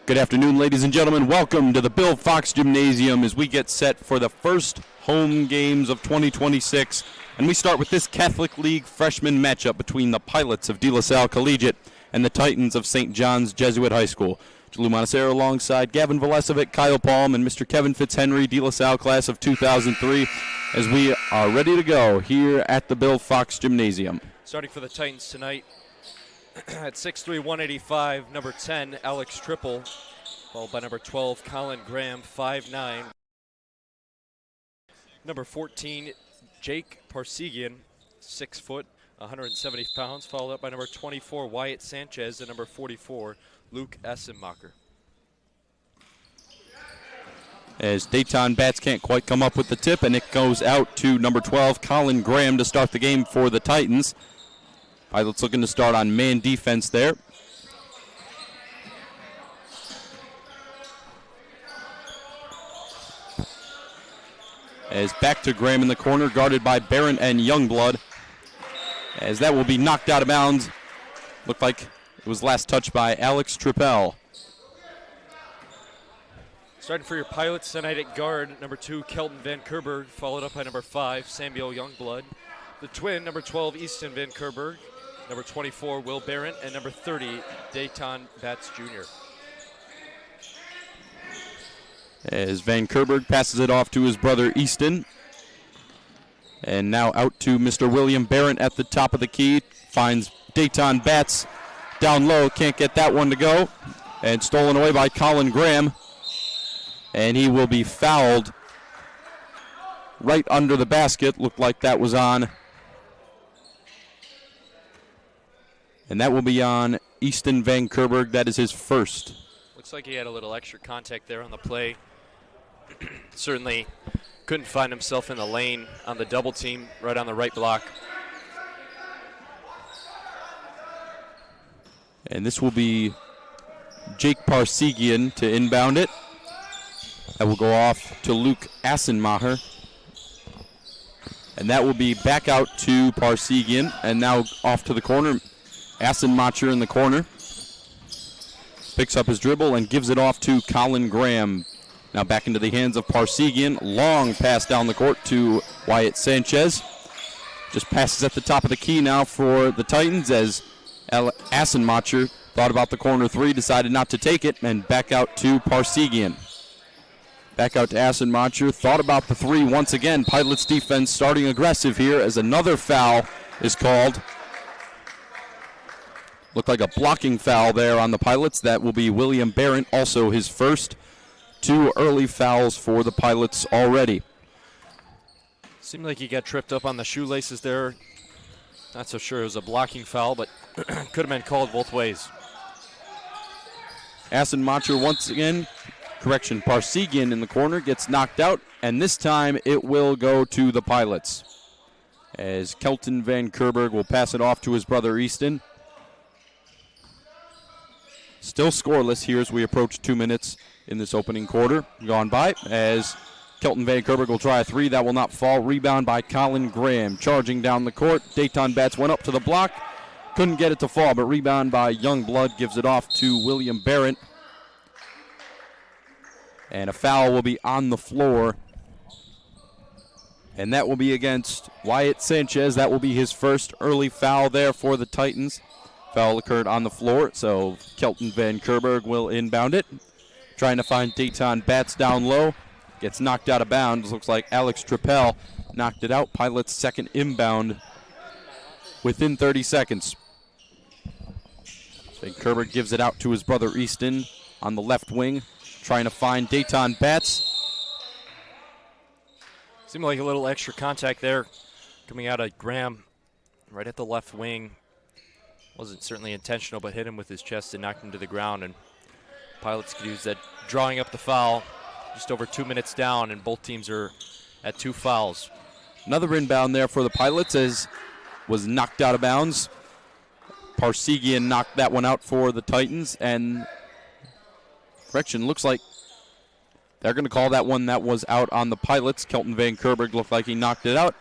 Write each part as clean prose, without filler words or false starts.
Good afternoon, ladies and gentlemen. Welcome to the Bill Fox Gymnasium as we get set for the first home games of 2026. And we start with this Catholic League freshman matchup between the Pilots of De La Salle Collegiate and the Titans of St. John's Jesuit High School. Jalou Montecero alongside Gavin Velesevic, Kyle Palm, and Mr. Kevin Fitzhenry, De La Salle class of 2003, as we are ready to go here at the Bill Fox Gymnasium. Starting for the Titans tonight at 6'3", 185, number 10, Alex Triple, followed by number 12, Colin Graham, 5'9". Number 14, Jake Parsegian, 6 foot, 170 pounds, followed up by number 24, Wyatt Sanchez, and number 44, Luke Essenmacher. As Dayton Bats can't quite come up with the tip, and it goes out to number 12, Colin Graham, to start the game for the Titans. Pilots looking to start on man defense there. As back to Graham in the corner, guarded by Barron and Youngblood. As that will be knocked out of bounds. Looked like it was last touched by Alex Trippel. Starting for your Pilots tonight at guard, number 2, Kelton Van Kerberg, followed up by number 5, Samuel Youngblood. The twin, number 12, Easton Van Kerberg. Number 24, Will Barron, and number 30, Dayton Bats Jr. As Van Kerberg passes it off to his brother Easton. And now out to Mr. William Barron at the top of the key. Finds Dayton Bats down low, can't get that one to go. And stolen away by Colin Graham. And he will be fouled right under the basket. Looked like that was on. And that will be on Easton Van Kerberg. That is his first. Looks like he had a little extra contact there on the play. Certainly couldn't find himself in the lane on the double team right on the right block. And this will be Jake Parsegian to inbound it. That will go off to Luke Assenmacher. And that will be back out to Parsegian. And now off to the corner. Assenmacher in the corner. Picks up his dribble and gives it off to Colin Graham. Now back into the hands of Parsegian. Long pass down the court to Wyatt Sanchez. Just passes at the top of the key now for the Titans as Assenmacher thought about the corner three, decided not to take it, and back out to Parsegian. Back out to Assenmacher, thought about the three once again. Pilots defense starting aggressive here as another foul is called. Looked like a blocking foul there on the Pilots. That will be William Barron, also his first. 2 early fouls for the Pilots already. Seemed like he got tripped up on the shoelaces there. Not so sure it was a blocking foul, but could have been called both ways. Assenmacher once again, Parsegian in the corner gets knocked out, and this time it will go to the Pilots. As Kelton Van Kerberg will pass it off to his brother Easton. Still scoreless here as we approach 2 minutes in this opening quarter gone by, as Kelton Van Kerberg will try a three. That will not fall. Rebound by Colin Graham. Charging down the court. Dayton Bats went up to the block. Couldn't get it to fall, but rebound by Youngblood gives it off to William Barron. And a foul will be on the floor. And that will be against Wyatt Sanchez. That will be his first early foul there for the Titans. Foul occurred on the floor, so Kelton Van Kerberg will inbound it. Trying to find Dayton Bats down low. Gets knocked out of bounds. Looks like Alex Trippel knocked it out. Pilots' second inbound within 30 seconds. Van Kerberg gives it out to his brother Easton on the left wing. Trying to find Dayton Bats. Seemed like a little extra contact there coming out of Graham right at the left wing. Wasn't certainly intentional, but hit him with his chest and knocked him to the ground. And Pilots could use that, drawing up the foul. Just over 2 minutes down, and both teams are at 2 fouls. Another inbound there for the Pilots as was knocked out of bounds. Parsegian knocked that one out for the Titans, and correction, looks like they're going to call that one that was out on the Pilots. Kelton Van Kerberg looked like he knocked it out.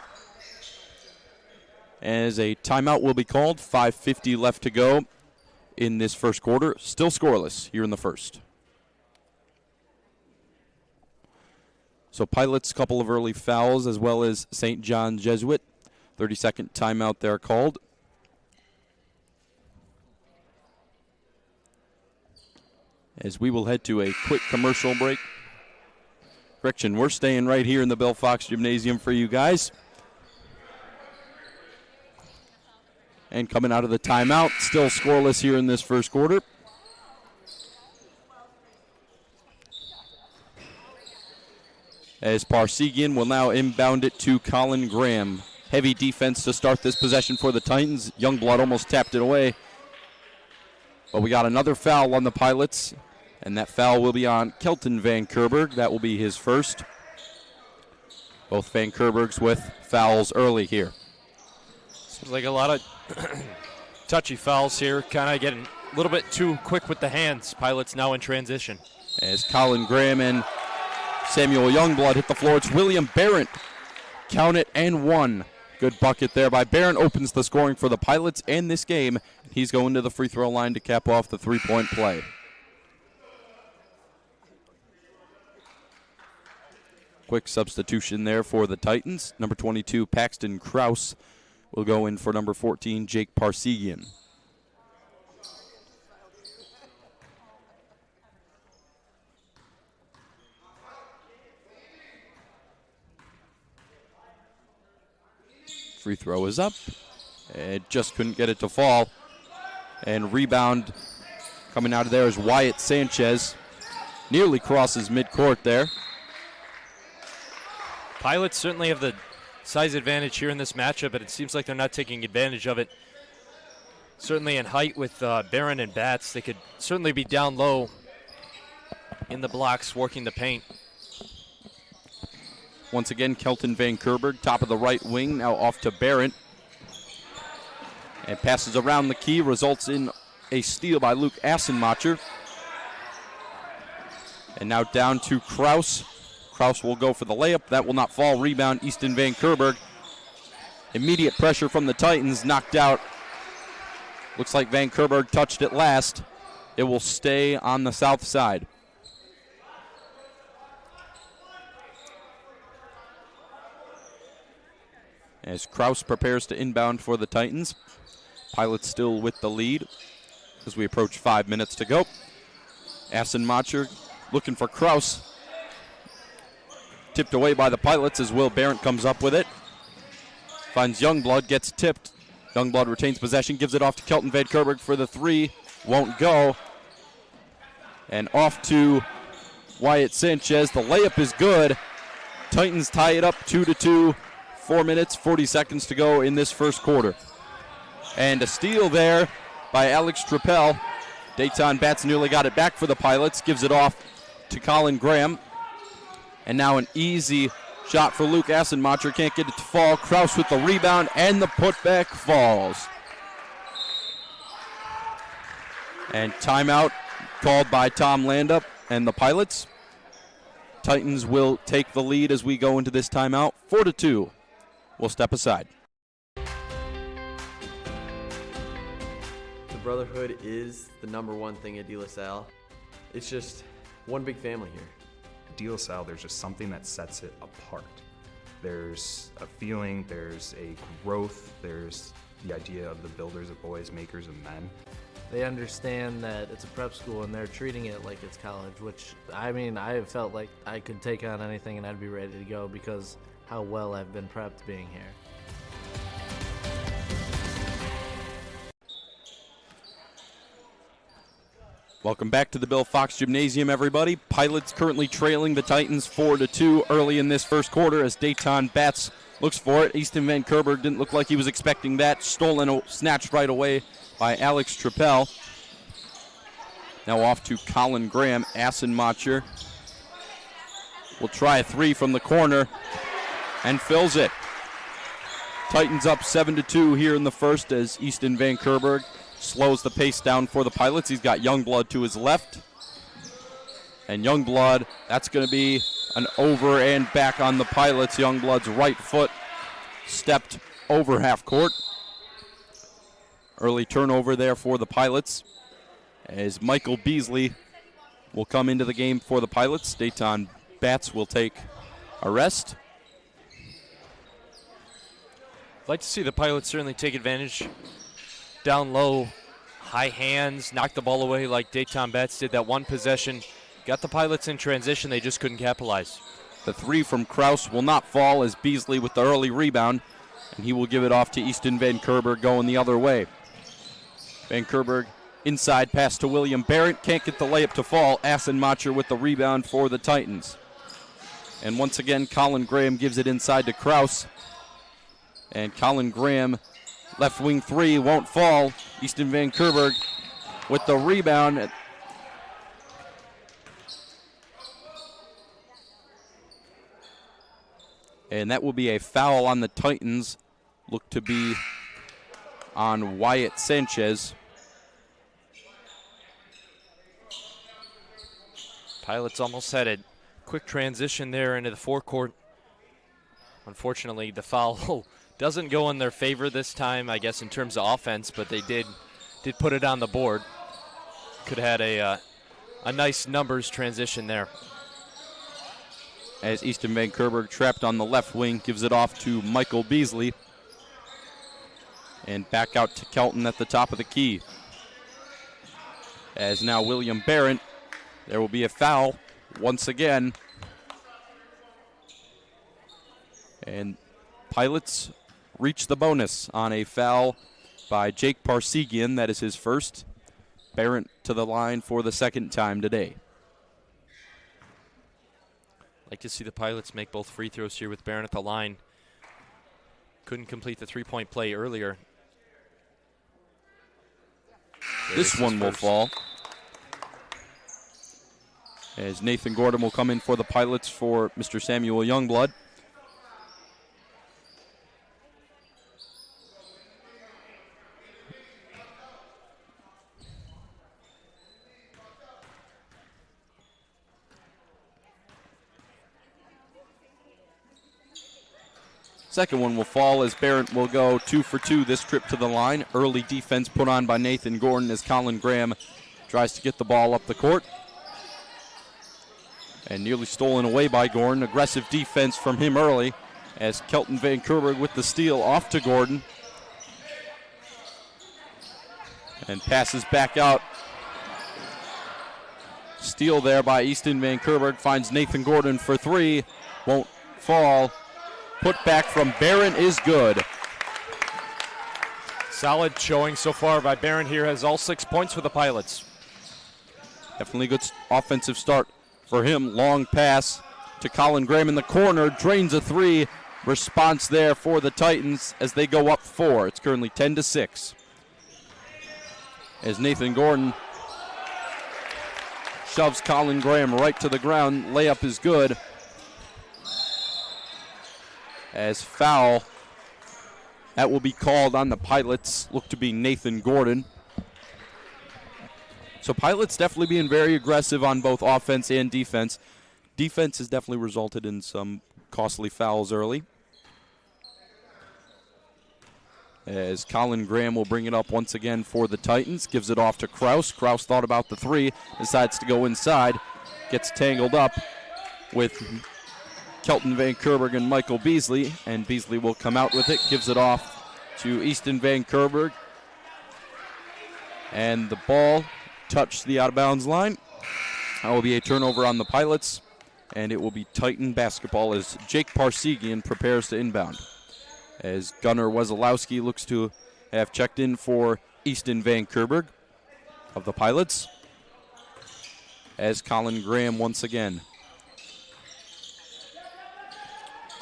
As a timeout will be called, 5:50 left to go in this first quarter. Still scoreless here in the first. So Pilots, couple of early fouls, as well as St. John Jesuit. 30-second timeout there called. As we will head to a quick commercial break. Correction, we're staying right here in the Bill Fox Gymnasium for you guys. And coming out of the timeout, still scoreless here in this first quarter. As Parsegian will now inbound it to Colin Graham. Heavy defense to start this possession for the Titans. Youngblood almost tapped it away. But we got another foul on the Pilots, and that foul will be on Kelton Van Kerberg. That will be his first. Both Van Kerbergs with fouls early here. Seems like a lot of touchy fouls here, kind of getting a little bit too quick with the hands. Pilots now in transition. As Colin Graham and Samuel Youngblood hit the floor, it's William Barrett. Count it and one. Good bucket there by Barrett. Opens the scoring for the Pilots and this game. He's going to the free throw line to cap off the three-point play. Quick substitution there for the Titans. Number 22, Paxton Krause, will go in for number 14, Jake Parsegian. Free throw is up. It just couldn't get it to fall. And rebound coming out of there is Wyatt Sanchez. Nearly crosses midcourt there. Pilots certainly have the size advantage here in this matchup, but it seems like they're not taking advantage of it. Certainly in height with Barron and Batts, they could certainly be down low in the blocks working the paint. Once again, Kelton Van Kerberg, top of the right wing, now off to Barrett. And passes around the key, results in a steal by Luke Assenmacher. And now down to Krause. Krause will go for the layup. That will not fall. Rebound, Easton Van Kerberg. Immediate pressure from the Titans, knocked out. Looks like Van Kerberg touched it last. It will stay on the south side. As Krause prepares to inbound for the Titans. Pilots still with the lead as we approach 5 minutes to go. Assenmacher looking for Krause. Tipped away by the Pilots as Will Barrett comes up with it. Finds Youngblood, gets tipped. Youngblood retains possession, gives it off to Kelton Van Kerberg for the three. Won't go. And off to Wyatt Sanchez. The layup is good. Titans tie it up 2-2. 4 minutes, 40 seconds to go in this first quarter. And a steal there by Alex Trappell. Dayton Batts nearly got it back for the Pilots. Gives it off to Colin Graham. And now an easy shot for Luke Assenmacher. Can't get it to fall. Krause with the rebound, and the putback falls. And timeout called by Tom Landup and the Pilots. Titans will take the lead as we go into this timeout. 4-2. We'll step aside. The brotherhood is the #1 thing at De La Salle. It's just one big family here. At De La Salle, there's just something that sets it apart. There's a feeling, there's a growth, there's the idea of the builders of boys, makers of men. They understand that it's a prep school and they're treating it like it's college, which, I mean, I have felt like I could take on anything and I'd be ready to go because how well I've been prepped being here. Welcome back to the Bill Fox Gymnasium, everybody. Pilots currently trailing the Titans 4-2 early in this first quarter as Dayton Batts looks for it. Easton Van Kerberg didn't look like he was expecting that. Stolen, snatched right away by Alex Trappell. Now off to Colin Graham. Assenmacher will try a three from the corner and fills it. Titans up 7-2 here in the first as Easton Van Kerberg slows the pace down for the Pilots. He's got Youngblood to his left. And Youngblood, that's going to be an over and back on the Pilots. Youngblood's right foot stepped over half court. Early turnover there for the Pilots as Michael Beasley will come into the game for the Pilots. Dayton Batts will take arrest. I'd like to see the Pilots certainly take advantage. Down low, high hands, knock the ball away like Dayton Betts did that one possession. Got the Pilots in transition, they just couldn't capitalize. The three from Kraus will not fall as Beasley with the early rebound, and he will give it off to Easton Van Kerberg going the other way. Van Kerberg inside pass to William Barrett, can't get the layup to fall. Assenmacher with the rebound for the Titans. And once again, Colin Graham gives it inside to Kraus. And Colin Graham, left wing three, won't fall. Easton Van Kerberg with the rebound. And that will be a foul on the Titans. Look to be on Wyatt Sanchez. Pilots almost had a quick transition there into the forecourt. Unfortunately, the foul doesn't go in their favor this time, I guess, in terms of offense, but they did put it on the board. Could have had a nice numbers transition there. As Easton Van Kerberg, trapped on the left wing, gives it off to Michael Beasley. And back out to Kelton at the top of the key. As now William Barrett, there will be a foul once again. And Pilots reach the bonus on a foul by Jake Parsegian. That is his first. Barrett to the line for the second time today. Like to see the Pilots make both free throws here with Barron at the line. Couldn't complete the three-point play earlier. This one will fall. As Nathan Gordon will come in for the Pilots for Mr. Samuel Youngblood. Second one will fall as Barrett will go 2 for 2 this trip to the line. Early defense put on by Nathan Gordon as Colin Graham tries to get the ball up the court. And nearly stolen away by Gordon. Aggressive defense from him early as Kelton Van Kerberg with the steal off to Gordon. And passes back out. Steal there by Easton Van Kerberg. Finds Nathan Gordon for three. Won't fall. Put back from Barron is good. Solid showing so far by Barron here. Has all 6 points for the Pilots. Definitely good offensive start for him. Long pass to Colin Graham in the corner. Drains a three. Response there for the Titans as they go up 4. It's currently 10-6. As Nathan Gordon shoves Colin Graham right to the ground. Layup is good. As foul, that will be called on the Pilots. Look to be Nathan Gordon. So Pilots definitely being very aggressive on both offense and defense. Defense has definitely resulted in some costly fouls early. As Colin Graham will bring it up once again for the Titans. Gives it off to Kraus. Kraus thought about the three. Decides to go inside. Gets tangled up with Kelton Van Kerberg and Michael Beasley. And Beasley will come out with it. Gives it off to Easton Van Kerberg. And the ball touched the out-of-bounds line. That will be a turnover on the Pilots. And it will be Titan basketball as Jake Parsegian prepares to inbound. As Gunnar Wesolowski looks to have checked in for Easton Van Kerberg of the Pilots. As Colin Graham once again.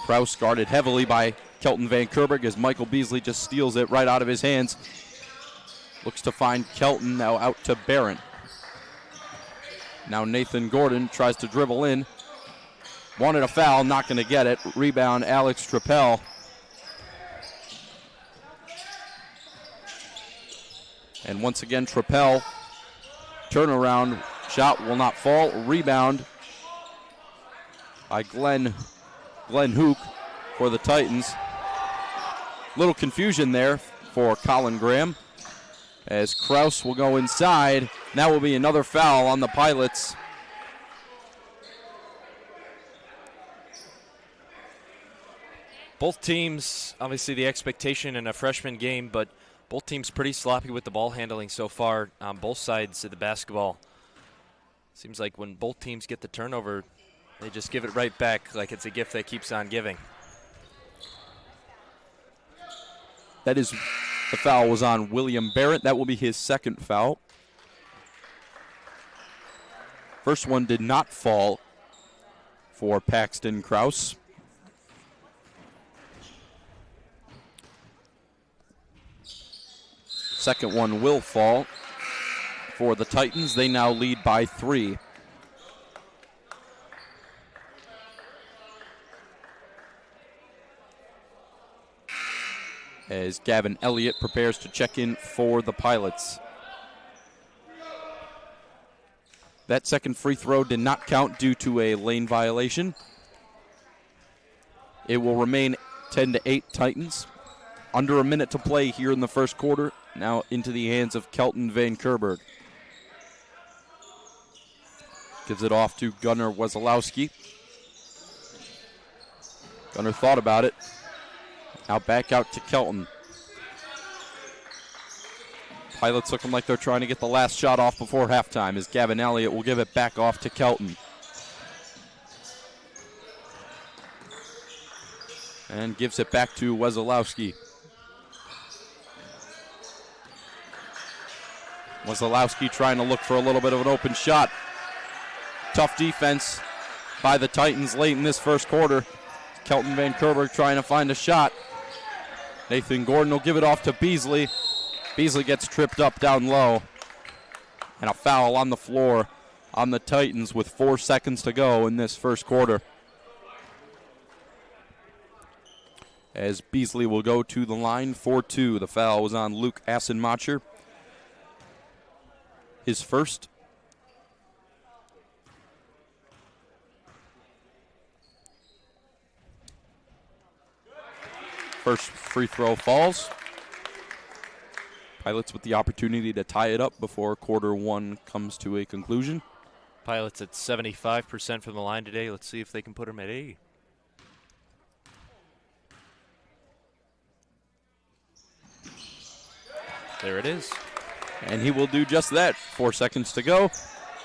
Kraus guarded heavily by Kelton Van Kerberg as Michael Beasley just steals it right out of his hands. Looks to find Kelton, now out to Barron. Now Nathan Gordon tries to dribble in. Wanted a foul, not going to get it. Rebound, Alex Trappell. And once again, Trappell, turnaround, shot will not fall. Rebound by Glenn Hook for the Titans. Little confusion there for Colin Graham as Kraus will go inside. And that will be another foul on the Pilots. Both teams, obviously the expectation in a freshman game, but both teams pretty sloppy with the ball handling so far on both sides of the basketball. Seems like when both teams get the turnover, they just give it right back like it's a gift that keeps on giving. That is, the foul was on William Barrett. That will be his second foul. First one did not fall for Paxton Kraus. Second one will fall for the Titans. They now lead by 3. As Gavin Elliott prepares to check in for the Pilots. That second free throw did not count due to a lane violation. It will remain 10-8 Titans. Under a minute to play here in the first quarter. Now into the hands of Kelton Van Kerberg. Gives it off to Gunnar Wesolowski. Gunnar thought about it. Now back out to Kelton. Pilots looking like they're trying to get the last shot off before halftime as Gavin Elliott will give it back off to Kelton. And gives it back to Wesolowski. Wesolowski trying to look for a little bit of an open shot. Tough defense by the Titans late in this first quarter. Kelton Van Kerberg trying to find a shot. Nathan Gordon will give it off to Beasley. Beasley gets tripped up down low. And a foul on the floor on the Titans with 4 seconds to go in this first quarter. As Beasley will go to the line for 2. The foul was on Luke Assenmacher. His first. First free throw falls. Pilots with the opportunity to tie it up before quarter 1 comes to a conclusion. Pilots at 75% from the line today. Let's see if they can put them at 80. There it is. And he will do just that. 4 seconds to go.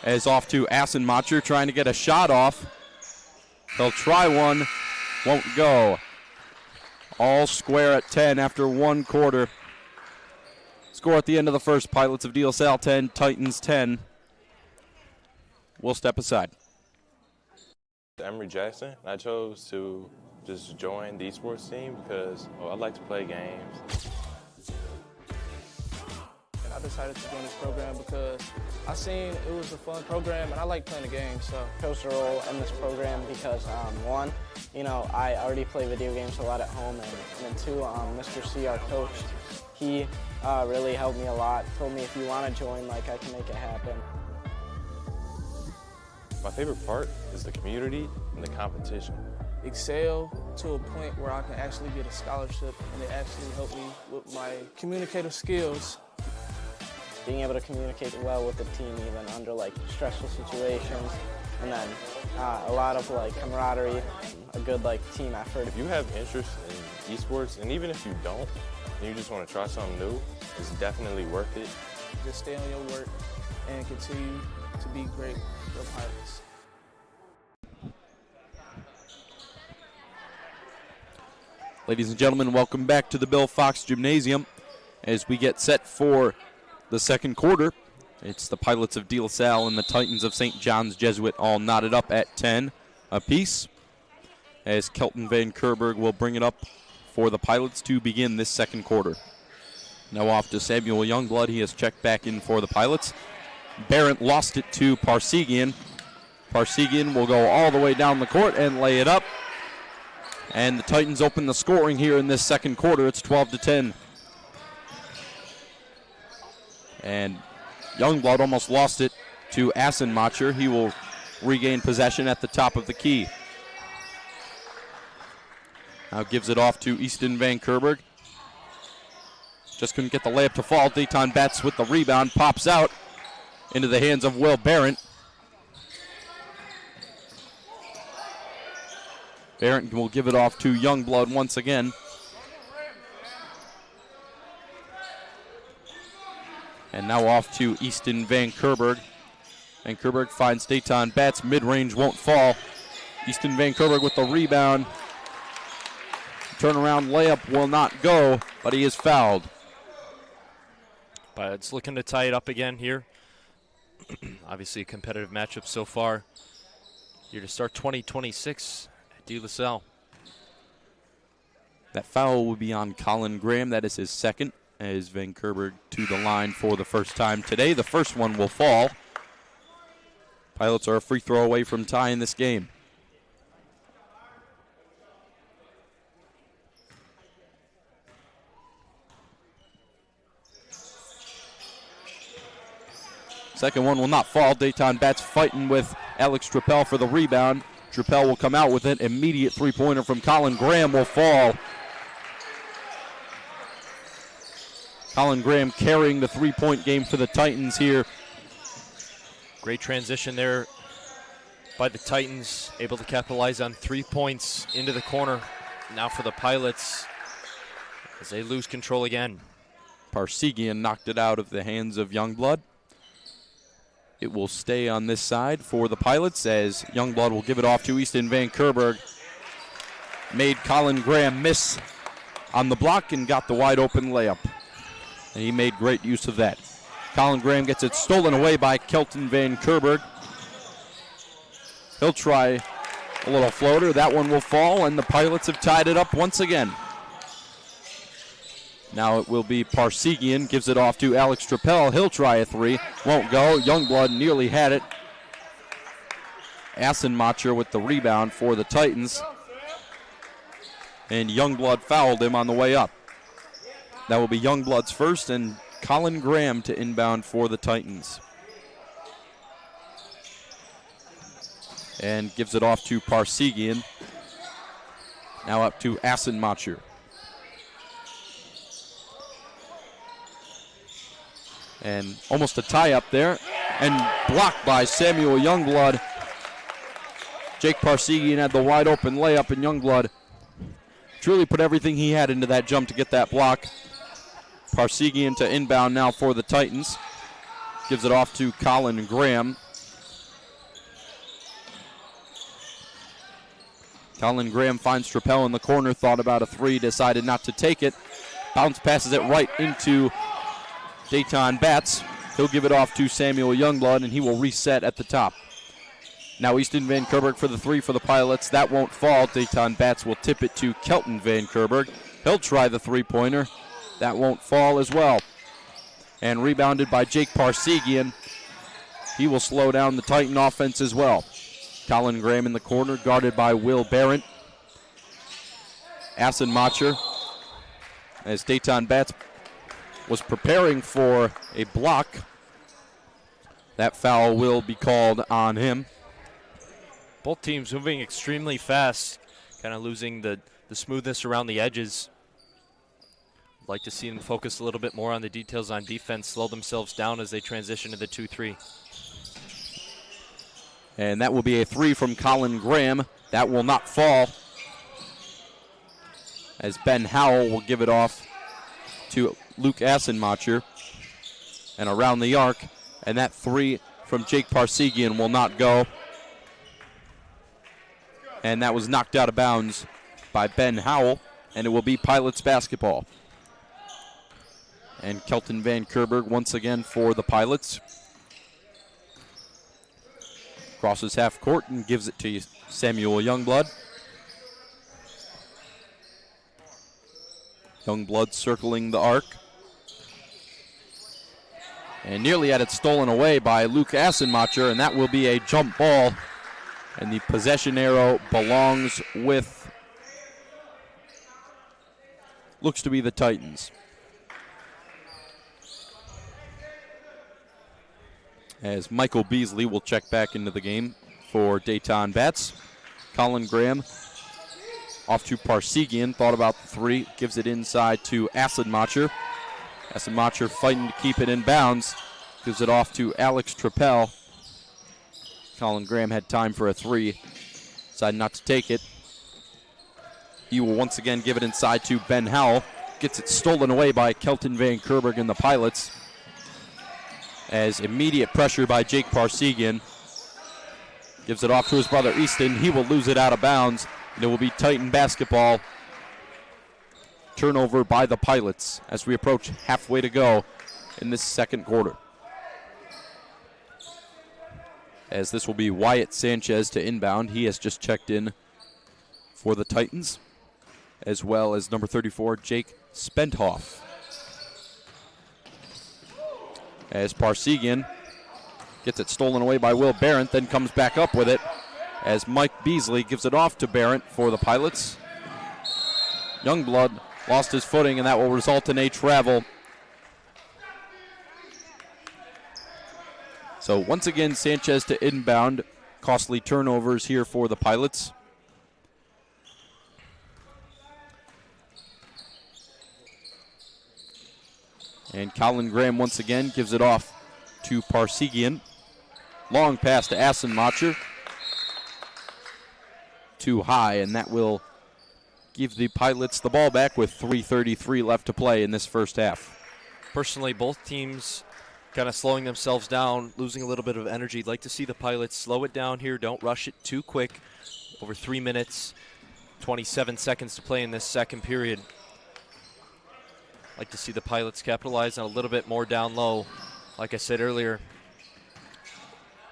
As off to Assenmacher trying to get a shot off. He'll try one. Won't go. All square at 10 after 1 quarter. Score at the end of the first. Pilots of De La Salle 10, Titans 10. We'll step aside. Emery Jackson. I chose to just join the esports team because I like to play games. I decided to join this program because I seen it was a fun program and I like playing the game. So chose the role in this program because one, I already play video games a lot at home, and then 2, Mr. C, our coach, he really helped me a lot. Told me if you want to join, I can make it happen. My favorite part is the community and the competition. excel to a point where I can actually get a scholarship, and it actually helped me with my communicative skills. Being able to communicate well with the team even under stressful situations, and then a lot of camaraderie, a good team effort. If you have interest in esports, and even if you don't, and you just want to try something new, it's definitely worth it. Just stay on your work and continue to be great for Pilots. Ladies and gentlemen, welcome back to the Bill Fox Gymnasium as we get set for the second quarter. It's the Pilots of De La Salle and the Titans of St. John's Jesuit all knotted up at 10 apiece, as Kelton Van Kerberg will bring it up for the Pilots to begin this second quarter. Now off to Samuel Youngblood. He has checked back in for the Pilots. Barrett lost it to Parsegian. Parsegian will go all the way down the court and lay it up. And the Titans open the scoring here in this second quarter. It's 12-10. And Youngblood almost lost it to Assenmacher. He will regain possession at the top of the key. Now gives it off to Easton Van Kerberg. Just couldn't get the layup to fall. Dayton Betts with the rebound, pops out into the hands of Will Barrett. Barrett will give it off to Youngblood once again. And now off to Easton Van Kerberg. Van Kerberg finds Dayton Batts. Mid-range won't fall. Easton Van Kerberg with the rebound. Turnaround layup will not go, but he is fouled. But it's looking to tie it up again here. Obviously a competitive matchup so far. Here to start 2026 at De La Salle. That foul will be on Colin Graham. That is his second, as Van Kerberg to the line for the first time today. The first one will fall. Pilots are a free throw away from tying this game. Second one will not fall. Dayton Batts fighting with Alex Trappell for the rebound. Trappell will come out with it. Immediate three-pointer from Colin Graham will fall. Colin Graham carrying the three-point game for the Titans here. Great transition there by the Titans, able to capitalize on 3 points into the corner. Now for the Pilots as they lose control again. Parsegian knocked it out of the hands of Youngblood. It will stay on this side for the Pilots as Youngblood will give it off to Easton Van Kerberg. Made Colin Graham miss on the block and got the wide open layup. And he made great use of that. Colin Graham gets it stolen away by Kelton Van Kerberg. He'll try a little floater. That one will fall, and the Pilots have tied it up once again. Now it will be Parsegian, gives it off to Alex Trappell. He'll try a three, won't go. Youngblood nearly had it. Assenmacher with the rebound for the Titans. And Youngblood fouled him on the way up. That will be Youngblood's first, and Colin Graham to inbound for the Titans. And gives it off to Parsegian. Now up to Assenmacher. And almost a tie up there, and blocked by Samuel Youngblood. Jake Parsegian had the wide open layup, and Youngblood truly put everything he had into that jump to get that block. Parsegian to inbound now for the Titans. Gives it off to Colin Graham. Colin Graham finds Trappell in the corner, thought about a three, decided not to take it. Bounce passes it right into Dayton Batts. He'll give it off to Samuel Youngblood, and he will reset at the top. Now Easton Van Kerberg for the three for the Pilots. That won't fall. Dayton Batts will tip it to Kelton Van Kerberg. He'll try the three-pointer. That won't fall as well. And rebounded by Jake Parsegian. He will slow down the Titan offense as well. Colin Graham in the corner, guarded by Will Barrett. Assenmacher, as Dayton Batts was preparing for a block. That foul will be called on him. Both teams moving extremely fast, kind of losing the smoothness around the edges. I'd like to see them focus a little bit more on the details on defense, slow themselves down as they transition to the 2-3. And that will be a three from Colin Graham. That will not fall, as Ben Howell will give it off to Luke Assenmacher. And around the arc, and that three from Jake Parsegian will not go. And that was knocked out of bounds by Ben Howell, and it will be Pilots basketball. And Kelton Van Kerberg once again for the Pilots. Crosses half court and gives it to Samuel Youngblood. Youngblood circling the arc. And nearly had it stolen away by Luke Assenmacher, and that will be a jump ball. And the possession arrow belongs with, looks to be the Titans. As Michael Beasley will check back into the game for Dayton Batts. Colin Graham off to Parsegian, thought about the three, gives it inside to Assenmacher. Assenmacher fighting to keep it in bounds, gives it off to Alex Trappell. Colin Graham had time for a three, decided not to take it. He will once again give it inside to Ben Howell. Gets it stolen away by Kelton Van Kerberg and the Pilots. As immediate pressure by Jake Parsegian. Gives it off to his brother Easton. He will lose it out of bounds. And it will be Titan basketball. Turnover by the Pilots as we approach halfway to go in this second quarter. As this will be Wyatt Sanchez to inbound. He has just checked in for the Titans, as well as number 34, Jake Spenthoff. As Parsegian gets it stolen away by Will Barrett, then comes back up with it as Mike Beasley gives it off to Barrett for the Pilots. Youngblood lost his footing, and that will result in a travel. So once again, Sanchez to inbound. Costly turnovers here for the Pilots. And Colin Graham once again gives it off to Parsegian. Long pass to Assenmacher. Too high, and that will give the Pilots the ball back with 3:33 left to play in this first half. Personally, both teams kind of slowing themselves down, losing a little bit of energy. Like to see the Pilots slow it down here. Don't rush it too quick. Over 3 minutes, 27 seconds to play in this second period. Like to see the Pilots capitalize on a little bit more down low. Like I said earlier,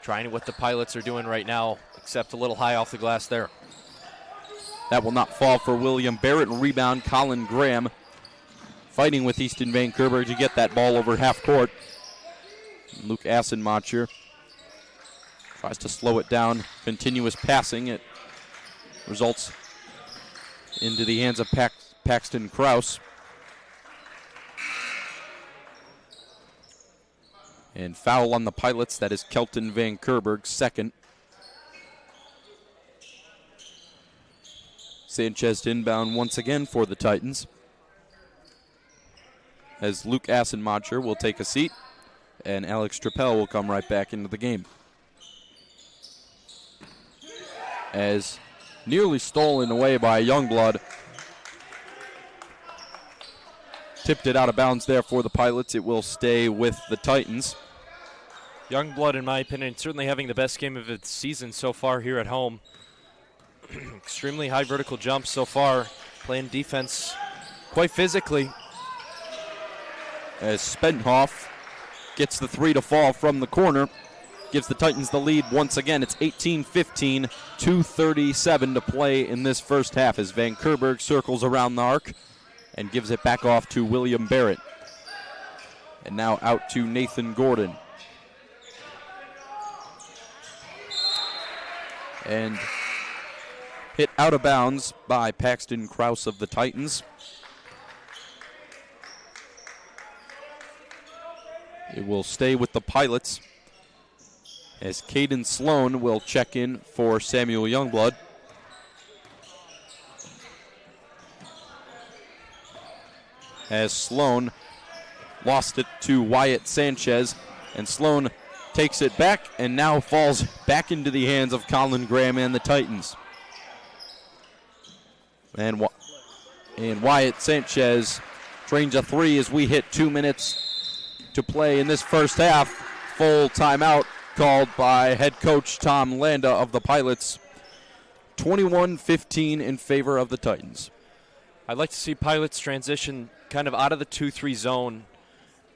trying what the Pilots are doing right now, except a little high off the glass there. That will not fall for William Barrett. And rebound, Colin Graham fighting with Easton Van Kerber to get that ball over half court. Luke Assenmacher tries to slow it down. Continuous passing. It results into the hands of Paxton Krause. And foul on the Pilots. That is Kelton Van Kerberg's second. Sanchez to inbound once again for the Titans. As Luke Assenmacher will take a seat, and Alex Trappell will come right back into the game. As nearly stolen away by Youngblood. Tipped it out of bounds there for the Pilots. It will stay with the Titans. Youngblood, in my opinion, certainly having the best game of its season so far here at home. Extremely high vertical jumps so far, playing defense quite physically. As Spenthoff gets the three to fall from the corner, gives the Titans the lead once again. It's 18-15, 2:37 to play in this first half as Van Kerberg circles around the arc and gives it back off to William Barrett. And now out to Nathan Gordon. And hit out of bounds by Paxton Krause of the Titans. It will stay with the Pilots as Caden Sloan will check in for Samuel Youngblood. As Sloan lost it to Wyatt Sanchez, and Sloan takes it back and now falls back into the hands of Colin Graham and the Titans. And Wyatt Sanchez trains a three as we hit 2 minutes to play in this first half. Full timeout called by head coach Tom Landa of the Pilots. 21-15 in favor of the Titans. I'd like to see Pilots transition kind of out of the 2-3 zone.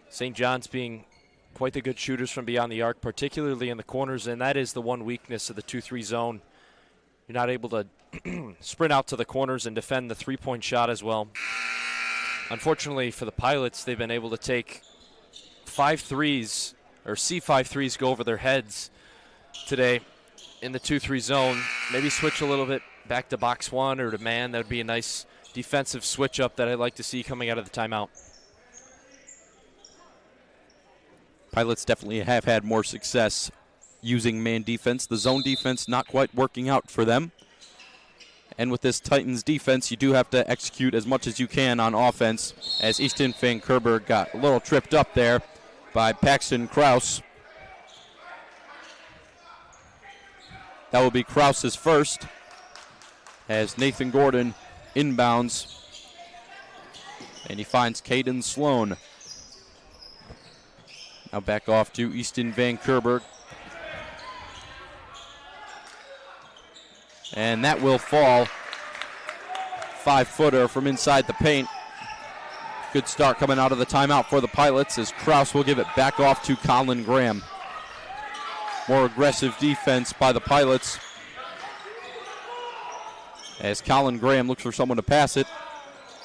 St. John's being quite the good shooters from beyond the arc, particularly in the corners, and that is the one weakness of the 2-3 zone. You're not able to sprint out to the corners and defend the three-point shot as well. Unfortunately for the Pilots, they've been able to take 5 threes, or see 5 threes go over their heads today in the 2-3 zone. Maybe switch a little bit back to box one or to man. That would be a nice defensive switch up that I'd like to see coming out of the timeout. Pilots definitely have had more success using man defense. The zone defense not quite working out for them. And with this Titans defense, you do have to execute as much as you can on offense, as Easton Van Kerber got a little tripped up there by Paxton Krause. That will be Krause's first, as Nathan Gordon inbounds. And he finds Caden Sloan. Now back off to Easton Van Kerberg. And that will fall. 5-footer from inside the paint. Good start coming out of the timeout for the Pilots as Kraus will give it back off to Colin Graham. More aggressive defense by the Pilots as Colin Graham looks for someone to pass it.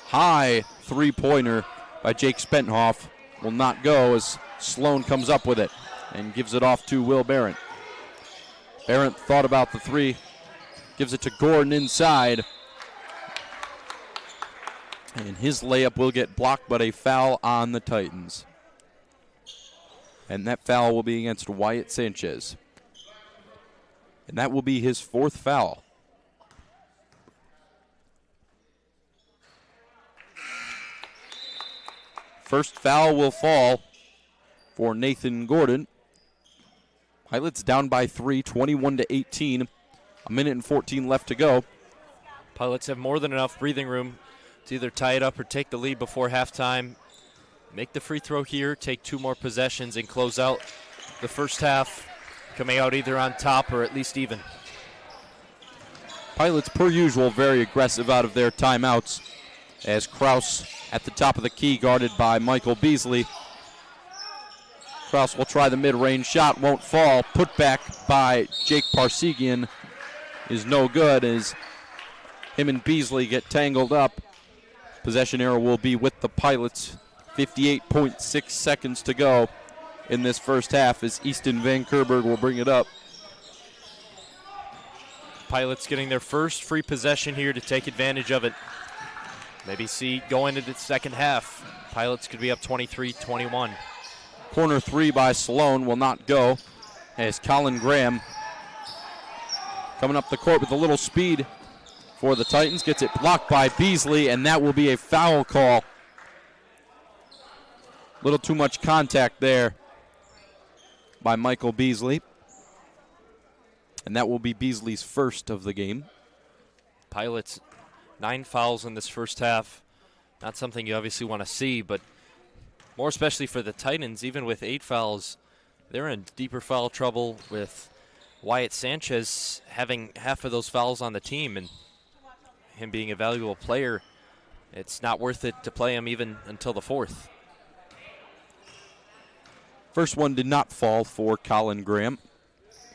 High three-pointer by Jake Spenhoff will not go as Sloan comes up with it and gives it off to Will Barrett. Barrett thought about the three, gives it to Gordon inside. And his layup will get blocked, but a foul on the Titans. And that foul will be against Wyatt Sanchez. And that will be his 4th foul. First foul will fall for Nathan Gordon. Pilots down by 3, 21-18. A minute and 14 left to go. Pilots have more than enough breathing room to either tie it up or take the lead before halftime. Make the free throw here, take 2 more possessions, and close out the first half, coming out either on top or at least even. Pilots, per usual, very aggressive out of their timeouts as Kraus at the top of the key, guarded by Michael Beasley. Kraus will try the mid-range shot, won't fall. Put back by Jake Parsegian is no good as him and Beasley get tangled up. Possession error will be with the Pilots. 58.6 seconds to go in this first half as Easton Van Kerberg will bring it up. Pilots getting their first free possession here to take advantage of it. Maybe see going into the second half. Pilots could be up 23-21. Corner 3 by Sloan will not go as Colin Graham coming up the court with a little speed for the Titans. Gets it blocked by Beasley, and that will be a foul call. Little too much contact there by Michael Beasley. And that will be Beasley's first of the game. Pilots, 9 fouls in this first half. Not something you obviously want to see, but more especially for the Titans, even with 8 fouls, they're in deeper foul trouble with Wyatt Sanchez having half of those fouls on the team and him being a valuable player. It's not worth it to play him even until the 4th. First one did not fall for Colin Graham.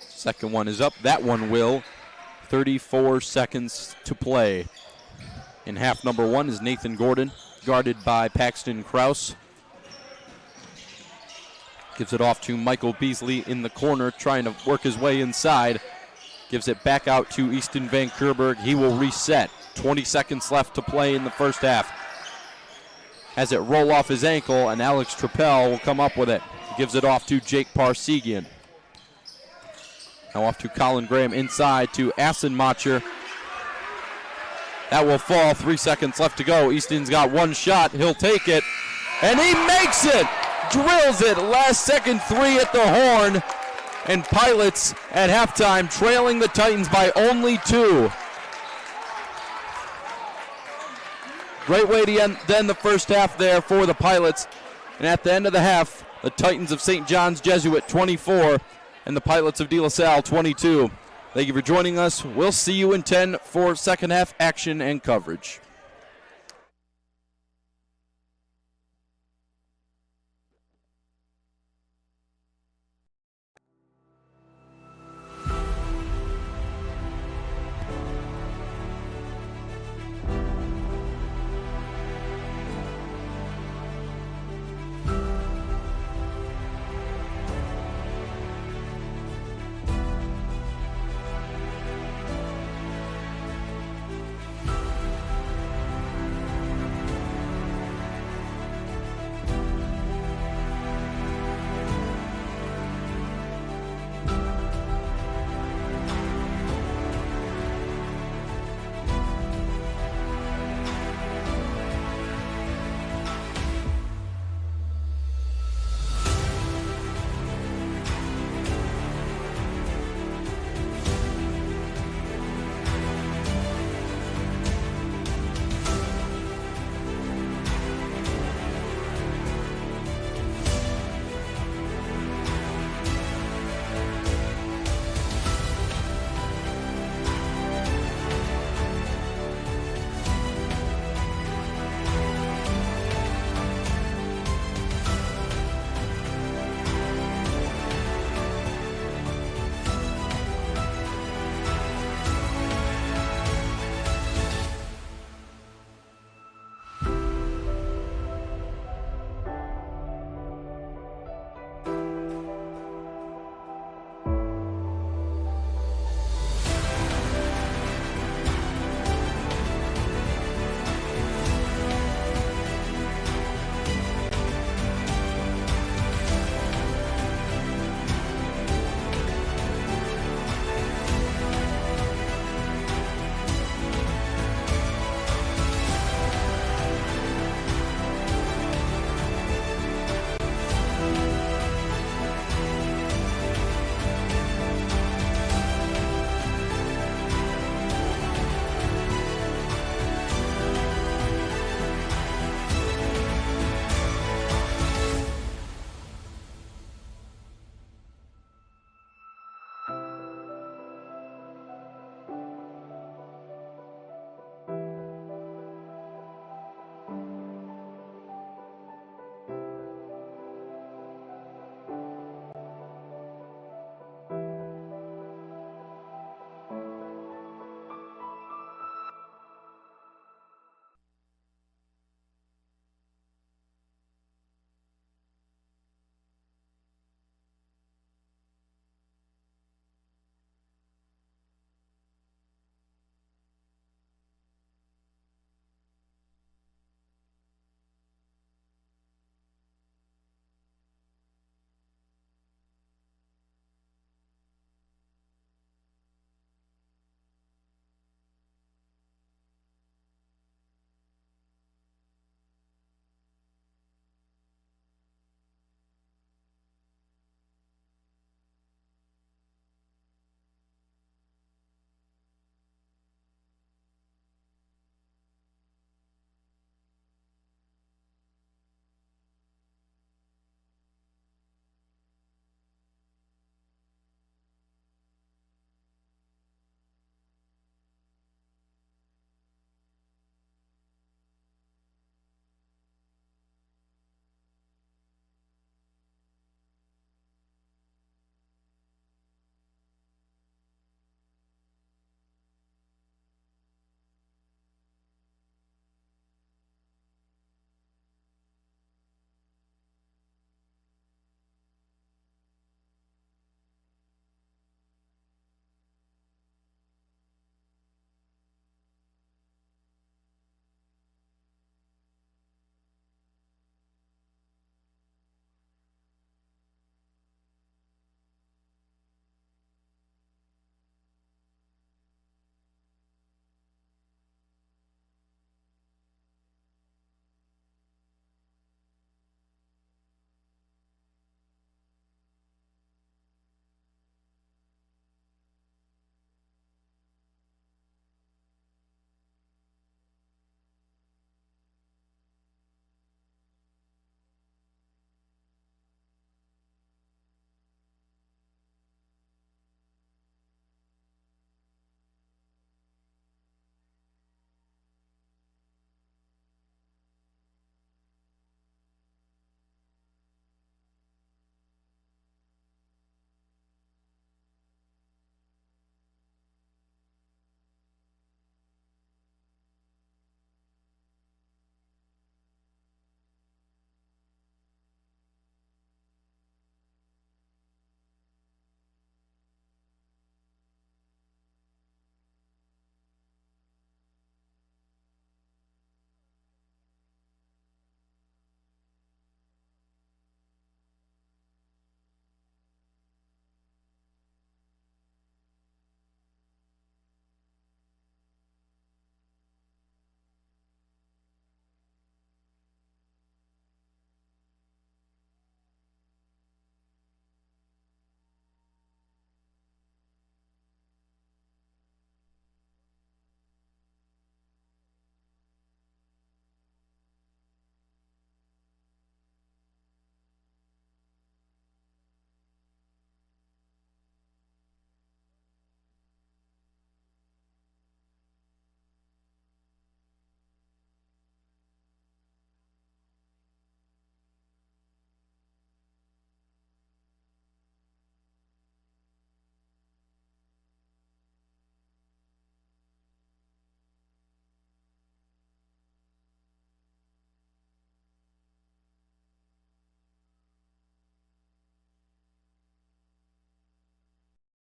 Second one is up. That one will. 34 seconds to play. In half number 1 is Nathan Gordon, guarded by Paxton Kraus. Gives it off to Michael Beasley in the corner, trying to work his way inside. Gives it back out to Easton Van Kerberg. He will reset. 20 seconds left to play in the first half. Has it roll off his ankle, and Alex Trappell will come up with it. Gives it off to Jake Parsegian. Now off to Colin Graham inside to Assenmacher. That will fall. 3 seconds left to go. Easton's got one shot. He'll take it. And he makes it! Drills it. Last second 3 at the horn. And Pilots at halftime trailing the Titans by only 2. Great way to end the first half there for the Pilots. And at the end of the half, the Titans of St. John's Jesuit 24 and the Pilots of De La Salle 22. Thank you for joining us. We'll see you in 10 for second half action and coverage.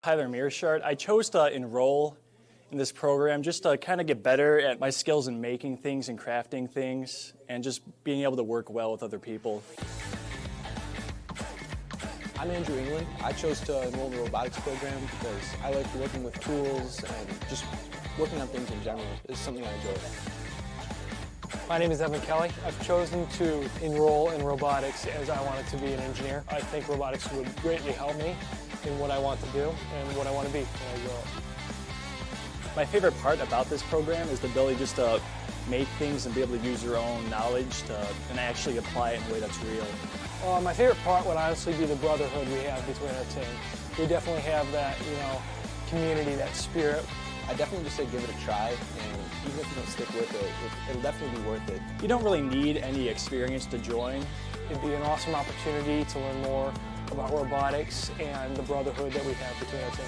Tyler Mearshart. I chose to enroll in this program just to kind of get better at my skills in making things and crafting things and just being able to work well with other people. I'm Andrew England. I chose to enroll in the robotics program because I like working with tools and just working on things in general. It's something I enjoy. My name is Evan Kelly. I've chosen to enroll in robotics as I wanted to be an engineer. I think robotics would greatly help me in what I want to do and what I want to be when I grow up. My favorite part about this program is the ability just to make things and be able to use your own knowledge and actually apply it in a way that's real. My favorite part would honestly be the brotherhood we have between our team. We definitely have that, community, that spirit. I definitely just say give it a try, and even if you don't stick with it, it'll definitely be worth it. You don't really need any experience to join. It'd be an awesome opportunity to learn more about robotics and the brotherhood that we have between our team.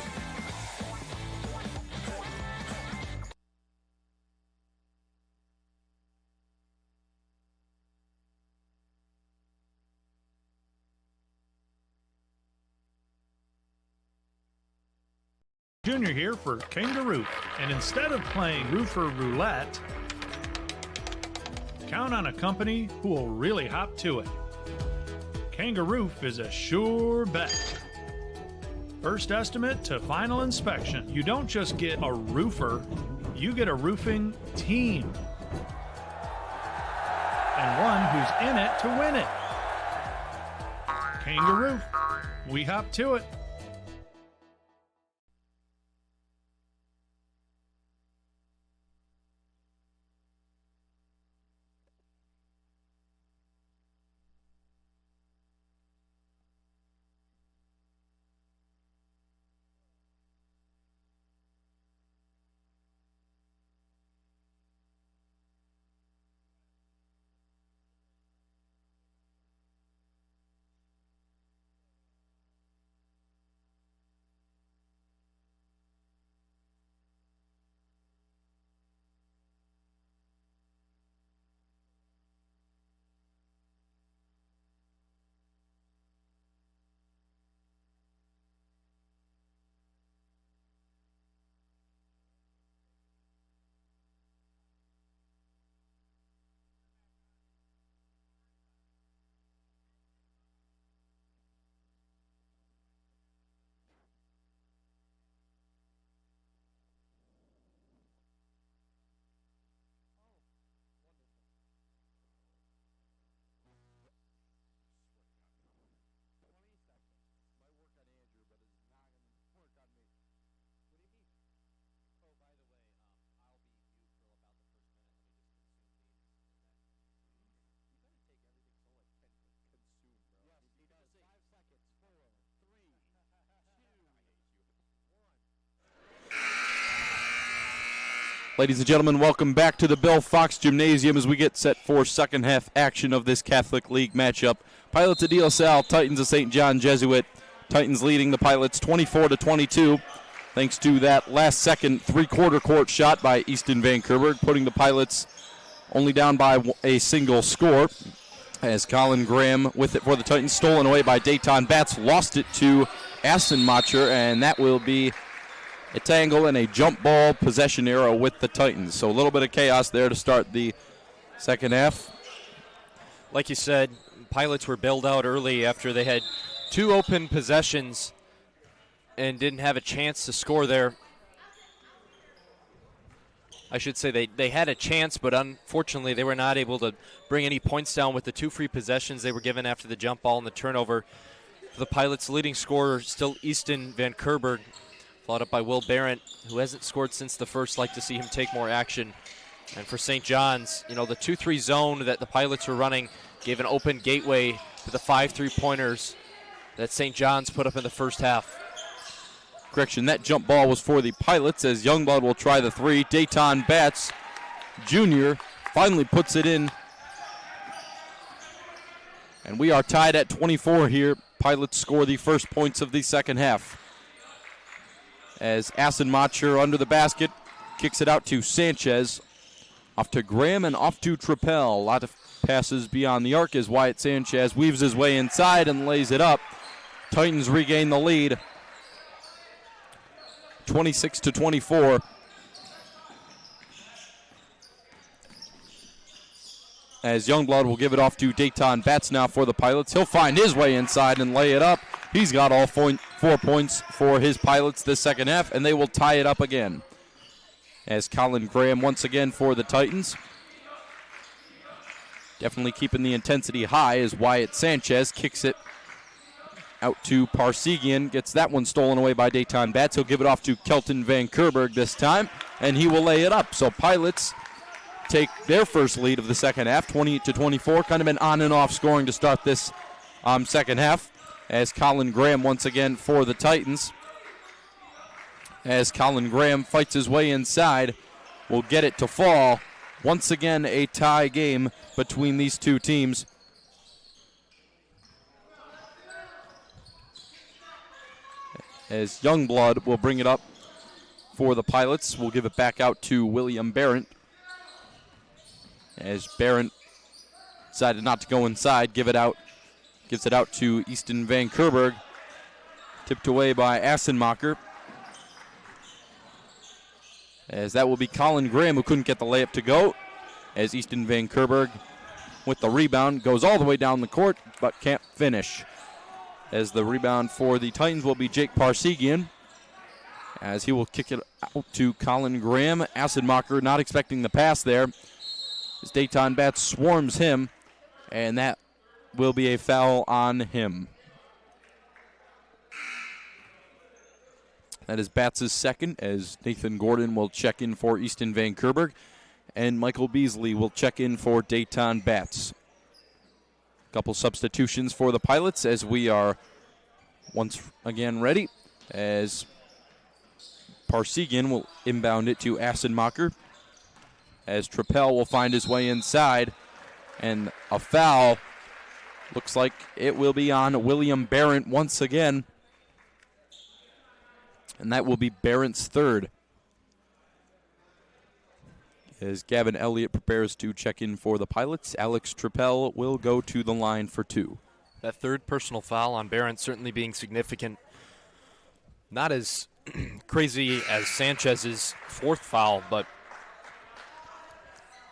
Junior here for Kangaroo, and instead of playing roofer roulette, count on a company who will really hop to it. Kangaroo is a sure bet. First estimate to final inspection. You don't just get a roofer, you get a roofing team. And one who's in it to win it. Kangaroo, we hop to it. Ladies and gentlemen, welcome back to the Bill Fox Gymnasium as we get set for second half action of this Catholic League matchup. Pilots of De La Salle, Titans of St. John Jesuit. Titans leading the Pilots 24-22, thanks to that last second three-quarter court shot by Easton Van Kerberg, putting the Pilots only down by a single score. As Colin Graham with it for the Titans, stolen away by Dayton Batts, lost it to Assenmacher, and that will be a tangle and a jump ball possession arrow with the Titans. So a little bit of chaos there to start the second half. Like you said, Pilots were bailed out early after they had two open possessions and didn't have a chance to score there. I should say they had a chance, but unfortunately they were not able to bring any points down with the two free possessions they were given after the jump ball and the turnover. For the Pilots' leading scorer, still Easton Van Kerberg, followed up by Will Barrett, who hasn't scored since the first. Like to see him take more action. And for St. John's, the 2-3 zone that the Pilots were running gave an open gateway to the 5 3-pointers that St. John's put up in the first half. Correction, that jump ball was for the Pilots as Youngblood will try the three. Dayton Batts Jr. finally puts it in. And we are tied at 24 here. Pilots score the first points of the second half. As Assenmacher under the basket kicks it out to Sanchez. Off to Graham and off to Trappell. A lot of passes beyond the arc as Wyatt Sanchez weaves his way inside and lays it up. Titans regain the lead. 26-24. As Youngblood will give it off to Dayton Batts now for the Pilots. He'll find his way inside and lay it up. He's got all 4 points for his Pilots this second half, and they will tie it up again. As Colin Graham once again for the Titans. Definitely keeping the intensity high as Wyatt Sanchez kicks it out to Parsegian. Gets that one stolen away by Dayton Batts. He'll give it off to Kelton Van Kerberg this time, and he will lay it up. So Pilots take their first lead of the second half, 28-24. Kind of been on and off scoring to start this second half. As Colin Graham once again for the Titans. As Colin Graham fights his way inside, will get it to fall. Once again, a tie game between these two teams. As Youngblood will bring it up for the Pilots. We'll give it back out to William Barrett. As Barrett decided not to go inside, gives it out to Easton Van Kerberg. Tipped away by Assenmacher. As that will be Colin Graham, who couldn't get the layup to go. As Easton Van Kerberg with the rebound, goes all the way down the court, but can't finish. As the rebound for the Titans will be Jake Parsegian. As he will kick it out to Colin Graham. Assenmacher not expecting the pass there. As Dayton Batts swarms him, and that will be a foul on him. That is Batts' second, as Nathan Gordon will check in for Easton Van Kerberg, and Michael Beasley will check in for Dayton Batts. Couple substitutions for the Pilots as we are once again ready, as Parsegian will inbound it to Assenmacher, as Trappell will find his way inside, and a foul. Looks like it will be on William Barrett once again. And that will be Barrett's third. As Gavin Elliott prepares to check in for the Pilots, Alex Trappell will go to the line for two. That third personal foul on Barrett certainly being significant. Not as crazy as Sanchez's fourth foul, but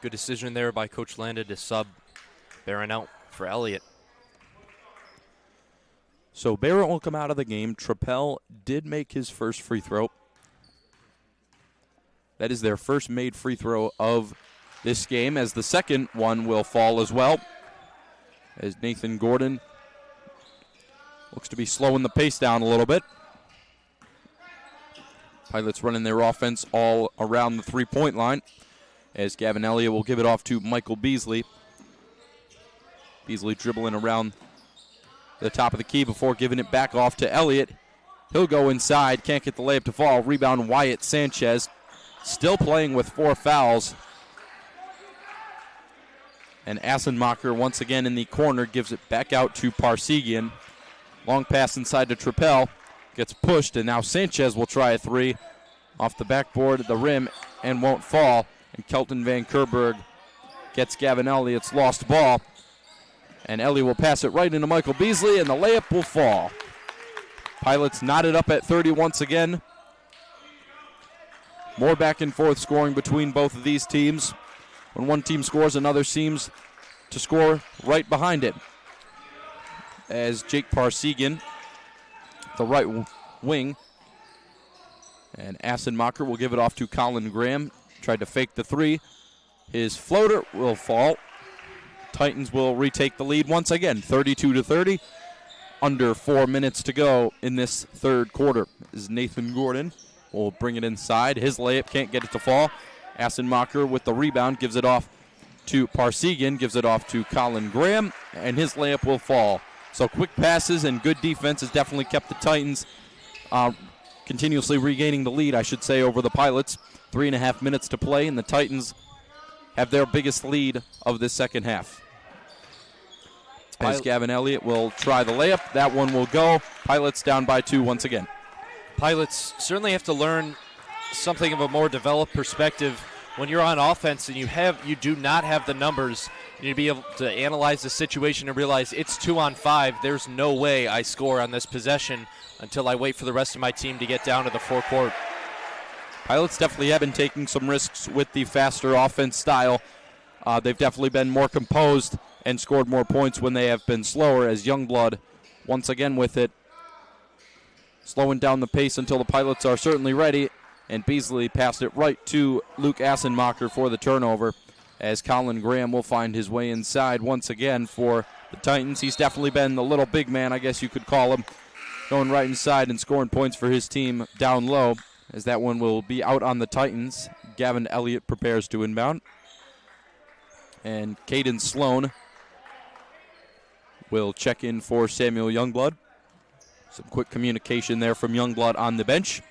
good decision there by Coach Landa to sub Barrett out for Elliott. So Barrett will come out of the game. Trappell did make his first free throw. That is their first made free throw of this game, as the second one will fall as well. As Nathan Gordon looks to be slowing the pace down a little bit. Pilots running their offense all around the three-point line. As Gavin Elliott will give it off to Michael Beasley. Beasley dribbling around the top of the key before giving it back off to Elliott. He'll go inside, can't get the layup to fall. Rebound Wyatt Sanchez, still playing with 4 fouls. And Assenmacher once again in the corner gives it back out to Parsegian. Long pass inside to Trappell, gets pushed, and now Sanchez will try a three off the backboard at the rim and won't fall. And Kelton Van Kerberg gets Gavin Elliott's lost ball. And Elliott will pass it right into Michael Beasley, and the layup will fall. Pilots knotted up at 30 once again. More back and forth scoring between both of these teams. When one team scores, another seems to score right behind it. As Jake Parsegian, the right wing, and Assenmacher will give it off to Colin Graham. Tried to fake the three. His floater will fall. Titans will retake the lead once again, 32-30. Under 4 minutes to go in this third quarter. As Nathan Gordon will bring it inside. His layup can't get it to fall. Assenmacher with the rebound gives it off to Parsegian, gives it off to Colin Graham, and his layup will fall. So quick passes and good defense has definitely kept the Titans continuously regaining the lead, I should say, over the Pilots. 3.5 minutes to play, and the Titans have their biggest lead of this second half. As Gavin Elliott will try the layup. That one will go. Pilots down by 2 once again. Pilots certainly have to learn something of a more developed perspective. When you're on offense and you do not have the numbers, you need to be able to analyze the situation and realize it's 2-on-5. There's no way I score on this possession until I wait for the rest of my team to get down to the forecourt. Pilots definitely have been taking some risks with the faster offense style. They've definitely been more composed and scored more points when they have been slower, as Youngblood once again with it, slowing down the pace until the Pilots are certainly ready, and Beasley passed it right to Luke Assenmacher for the turnover, as Colin Graham will find his way inside once again for the Titans. He's definitely been the little big man, I guess you could call him, going right inside and scoring points for his team down low, as that one will be out on the Titans. Gavin Elliott prepares to inbound. And Caden Sloan will check in for Samuel Youngblood. Some quick communication there from Youngblood on the bench.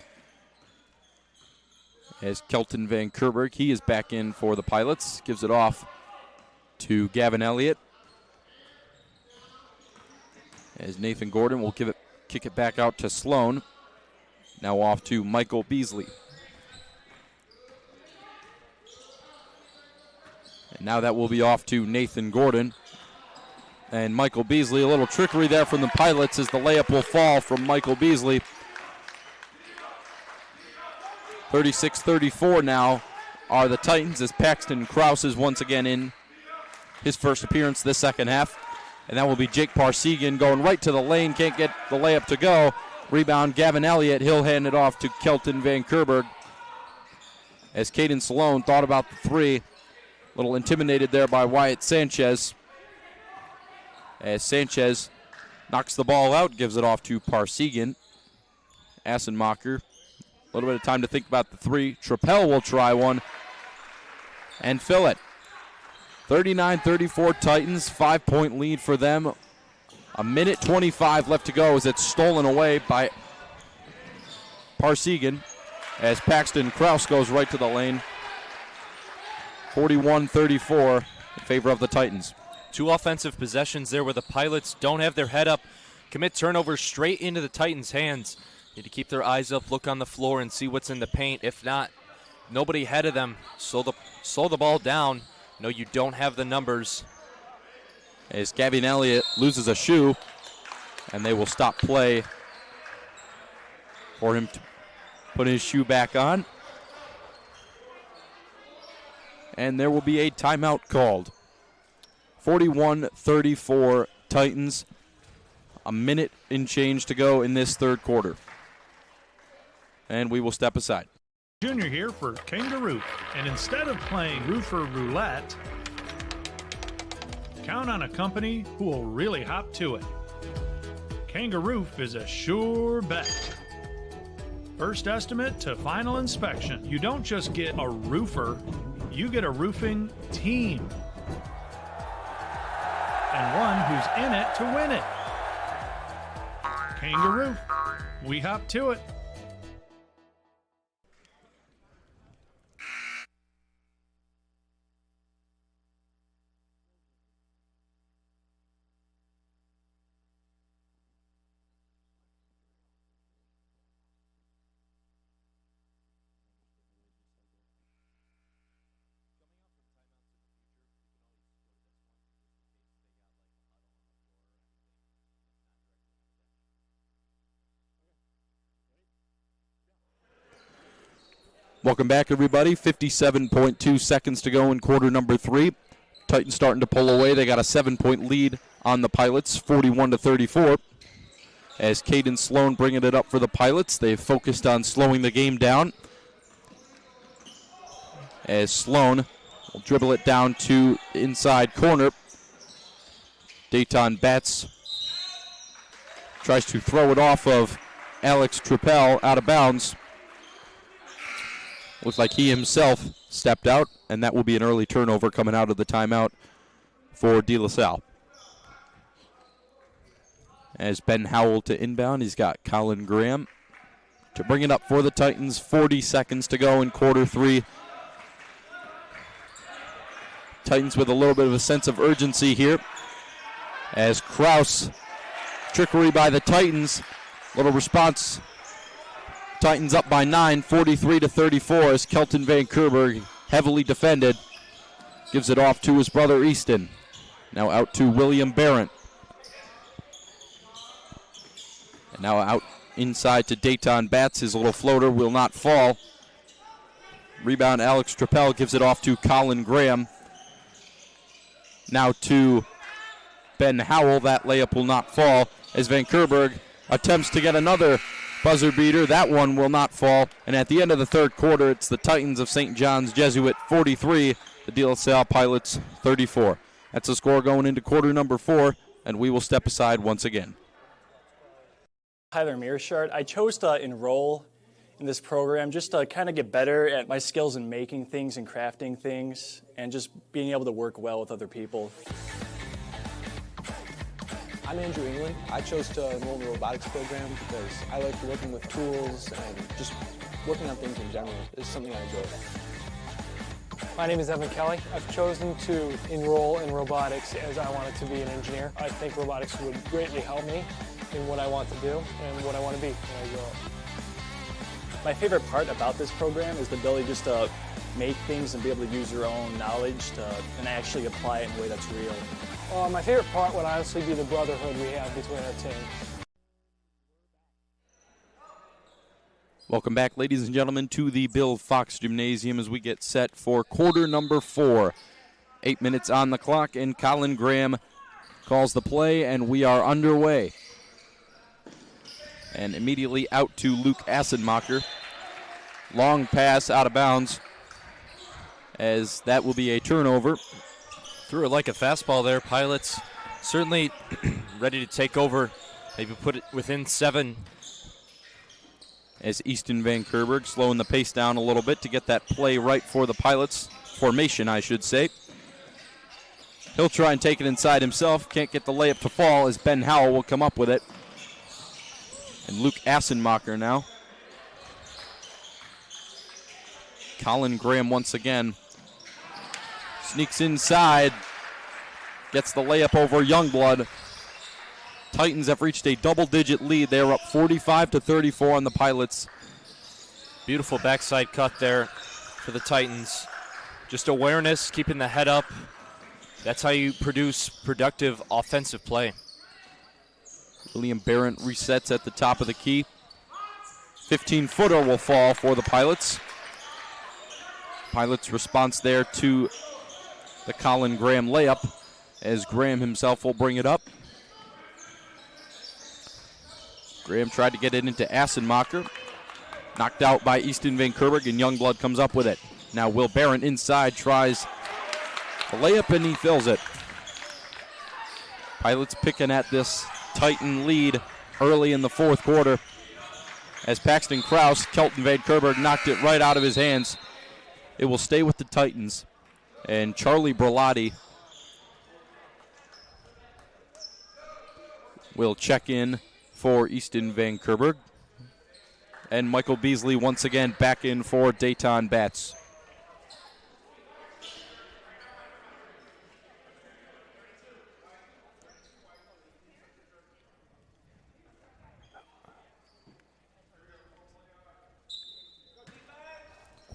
As Kelton Van Kerberg, he is back in for the Pilots. Gives it off to Gavin Elliott. As Nathan Gordon will kick it back out to Sloan. Now off to Michael Beasley. And now that will be off to Nathan Gordon. And Michael Beasley, a little trickery there from the Pilots as the layup will fall from Michael Beasley. 36-34 now are the Titans, as Paxton Krause is once again in his first appearance this second half. And that will be Jake Parsegian going right to the lane, can't get the layup to go. Rebound, Gavin Elliott, he'll hand it off to Kelton Van Kerberg. As Caden Sloan thought about the three, a little intimidated there by Wyatt Sanchez. As Sanchez knocks the ball out, gives it off to Parsegian. Assenmacher, a little bit of time to think about the three. Trappell will try one and fill it. 39-34 Titans, 5-point lead for them. A minute 25 left to go as it's stolen away by Parsegian as Paxton Krause goes right to the lane. 41-34 in favor of the Titans. 2 offensive possessions there where the Pilots don't have their head up, commit turnovers straight into the Titans' hands. Need to keep their eyes up, look on the floor, and see what's in the paint. If not, nobody ahead of them. Slow the ball down. No, you don't have the numbers. As Gavin Elliott loses a shoe, and they will stop play for him to put his shoe back on. And there will be a timeout called. 41-34 Titans. A minute and change to go in this third quarter. And we will step aside. Junior here for Kangaroo, and instead of playing roofer roulette, count on a company who will really hop to it. Kangaroo is a sure bet. First estimate to final inspection. You don't just get a roofer, you get a roofing team. And one who's in it to win it. Kangaroo, we hop to it. Welcome back, everybody. 57.2 seconds to go in quarter number 3. Titans starting to pull away. They got a 7-point lead on the Pilots, 41-34. As Caden Sloan bringing it up for the Pilots, they've focused on slowing the game down. As Sloan will dribble it down to inside corner. Dayton Batts tries to throw it off of Alex Trappell out of bounds. Looks like he himself stepped out, and that will be an early turnover coming out of the timeout for De La Salle. As Ben Howell to inbound, he's got Colin Graham to bring it up for the Titans. 40 seconds to go in quarter 3. Titans with a little bit of a sense of urgency here. As Krause, trickery by the Titans, little response. Titans up by 9, 43-34 as Kelton Van Kerberg, heavily defended, gives it off to his brother Easton. Now out to William Barrett. And now out inside to Dayton Batts. His little floater will not fall. Rebound, Alex Trappell gives it off to Colin Graham. Now to Ben Howell. That layup will not fall as Van Kerberg attempts to get another buzzer beater. That one will not fall. And at the end of the third quarter, it's the Titans of St. John's Jesuit 43, the De La Salle Pilots 34. That's the score going into quarter number 4, and we will step aside once again. Tyler Mearshart. I chose to enroll in this program just to kind of get better at my skills in making things and crafting things and just being able to work well with other people. I'm Andrew England. I chose to enroll in the robotics program because I like working with tools and just working on things in general. It's something I enjoy. My name is Evan Kelly. I've chosen to enroll in robotics as I wanted to be an engineer. I think robotics would greatly help me in what I want to do and what I want to be when I grow up. My favorite part about this program is the ability just to make things and be able to use your own knowledge and actually apply it in a way that's real. My favorite part would honestly be the brotherhood we have between our team. Welcome back, ladies and gentlemen, to the Bill Fox Gymnasium as we get set for quarter number 4. 8 minutes on the clock, and Colin Graham calls the play, and we are underway. And immediately out to Luke Assenmacher. Long pass out of bounds, as that will be a turnover. Threw it like a fastball there. Pilots certainly ready to take over, maybe put it within 7. As Easton Van Kerberg slowing the pace down a little bit to get that play right for the Pilots. Formation, I should say. He'll try and take it inside himself. Can't get the layup to fall as Ben Howell will come up with it. And Luke Assenmacher now. Colin Graham once again. Sneaks inside. Gets the layup over Youngblood. Titans have reached a double-digit lead. They're up 45-34 on the Pilots. Beautiful backside cut there for the Titans. Just awareness, keeping the head up. That's how you produce productive offensive play. William Barrett resets at the top of the key. 15-footer will fall for the Pilots. Pilots' response there to the Colin Graham layup, as Graham himself will bring it up. Graham tried to get it into Assenmacher. Knocked out by Easton Van Kerberg, and Youngblood comes up with it. Now Will Barron inside tries the layup, and he fills it. Pilots picking at this Titan lead early in the fourth quarter. As Paxton Krause, Kelton Van Kerberg knocked it right out of his hands. It will stay with the Titans. And Charlie Berlotti will check in for Easton Van Kerberg. And Michael Beasley once again back in for Dayton Bats.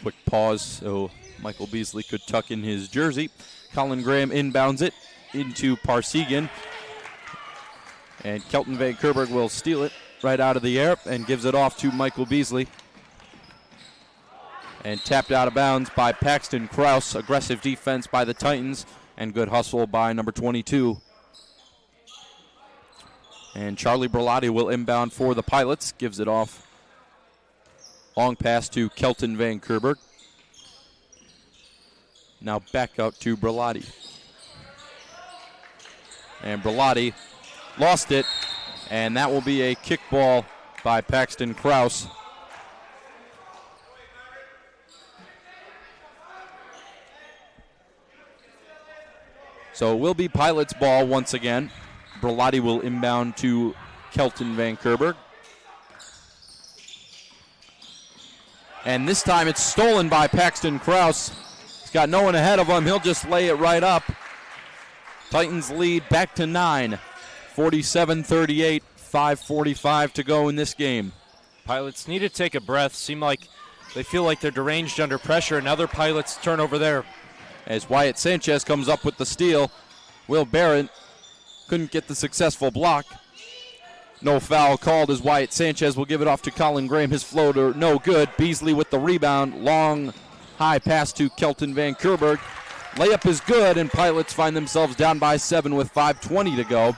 Quick pause so Michael Beasley could tuck in his jersey. Colin Graham inbounds it into Parsegian. And Kelton Van Kerberg will steal it right out of the air and gives it off to Michael Beasley. And tapped out of bounds by Paxton Krause. Aggressive defense by the Titans and good hustle by number 22. And Charlie Berlotti will inbound for the Pilots. Gives it off. Long pass to Kelton Van Kerberg. Now back out to Berlotti. And Berlotti lost it, and that will be a kickball by Paxton Krause. So it will be Pilots ball once again. Berlotti will inbound to Kelton Van Kerberg. And this time it's stolen by Paxton Krause. He's got no one ahead of him. He'll just lay it right up. Titans lead back to 9. 47-38, 5:45 to go in this game. Pilots need to take a breath. Seem like they feel like they're deranged under pressure. Another Pilots turnover there. As Wyatt Sanchez comes up with the steal. Will Barrett couldn't get the successful block. No foul called as Wyatt Sanchez will give it off to Colin Graham. His floater, no good. Beasley with the rebound. Long High pass to Kelton Van Kerberg. Layup is good, and Pilots find themselves down by 7 with 5:20 to go.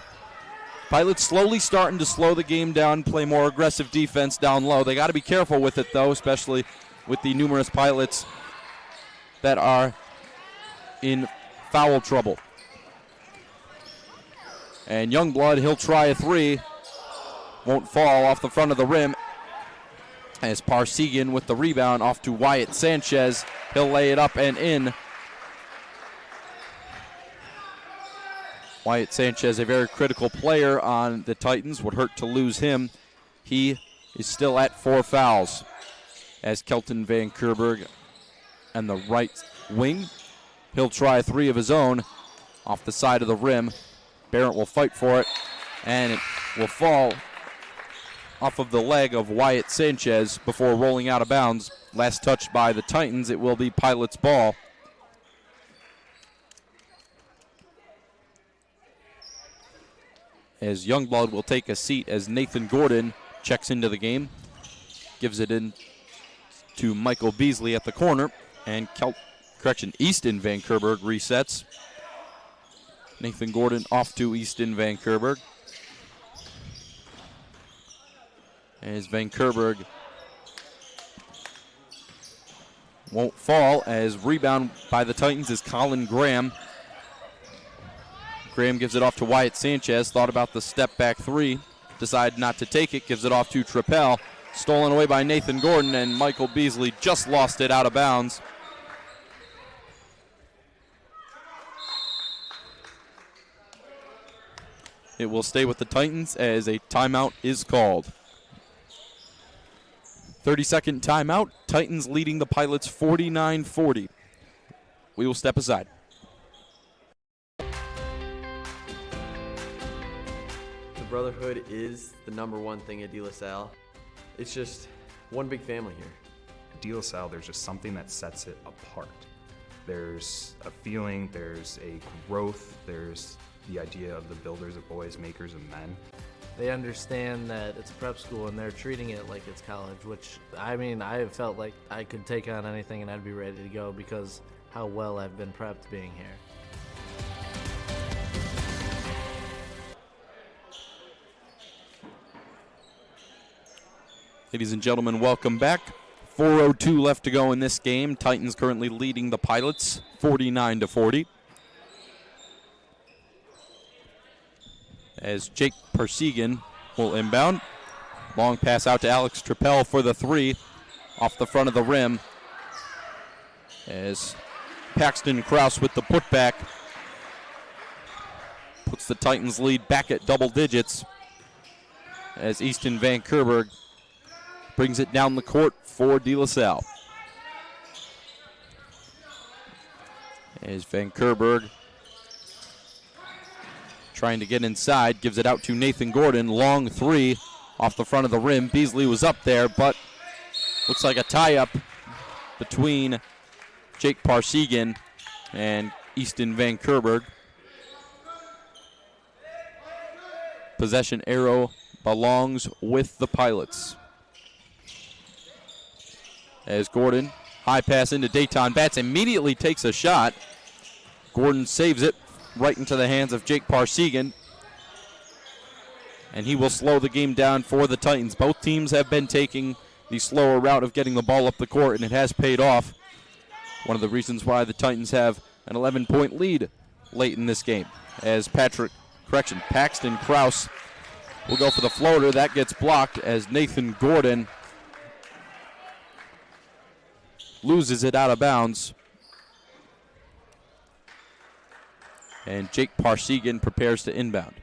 Pilots slowly starting to slow the game down, play more aggressive defense down low. They got to be careful with it, though, especially with the numerous Pilots that are in foul trouble. And Youngblood, he'll try a three. Won't fall off the front of the rim. As Parsegian with the rebound off to Wyatt Sanchez. He'll lay it up and in. Wyatt Sanchez, a very critical player on the Titans. Would hurt to lose him. He is still at 4 fouls. As Kelton Van Kerberg and the right wing. He'll try a three of his own off the side of the rim. Barrett will fight for it, and it will fall off of the leg of Wyatt Sanchez before rolling out of bounds. Last touch by the Titans. It will be Pilots' ball. As Youngblood will take a seat as Nathan Gordon checks into the game. Gives it in to Michael Beasley at the corner. And Easton Van Kerberg resets. Nathan Gordon off to Easton Van Kerberg. As Van Kerberg won't fall, as rebound by the Titans is Colin Graham. Graham gives it off to Wyatt Sanchez. Thought about the step back three. Decided not to take it. Gives it off to Trappell. Stolen away by Nathan Gordon, and Michael Beasley just lost it out of bounds. It will stay with the Titans as a timeout is called. 30-second timeout. Titans leading the Pilots 49-40. We will step aside. The brotherhood is the #1 thing at De La Salle. It's just one big family here. At De La Salle, there's just something that sets it apart. There's a feeling, there's a growth, there's the idea of the builders of boys, makers of men. They understand that it's a prep school and they're treating it like it's college, which, I mean, I have felt like I could take on anything and I'd be ready to go because how well I've been prepped being here. Ladies and gentlemen, welcome back. 4:02 left to go in this game. Titans currently leading the Pilots 49-40. As Jake Parsegian will inbound. Long pass out to Alex Trappell for the three off the front of the rim. As Paxton Krause with the putback puts the Titans lead back at double digits. As Easton Van Kerberg brings it down the court for De La Salle. As Van Kerberg trying to get inside, gives it out to Nathan Gordon. Long three off the front of the rim. Beasley was up there, but looks like a tie-up between Jake Parsegian and Easton Van Kerberg. Possession arrow belongs with the Pilots. As Gordon, high pass into Dayton Batts, immediately takes a shot. Gordon saves it right into the hands of Jake Parsegian. And he will slow the game down for the Titans. Both teams have been taking the slower route of getting the ball up the court, and it has paid off. One of the reasons why the Titans have an 11-point lead late in this game. As Paxton Krause will go for the floater. That gets blocked as Nathan Gordon loses it out of bounds. And Jake Parsegian prepares to inbound.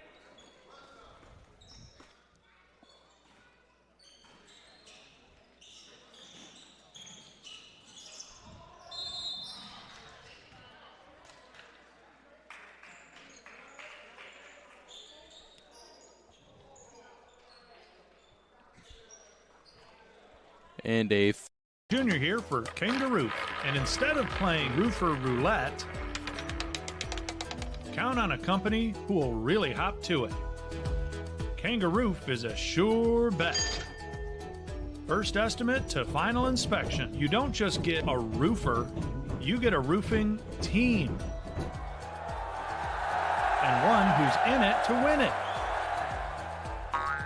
And a Junior here for Kangaroo, and instead of playing roofer roulette, count on a company who will really hop to it. Kangaroo is a sure bet. First estimate to final inspection. You don't just get a roofer, you get a roofing team. And one who's in it to win it.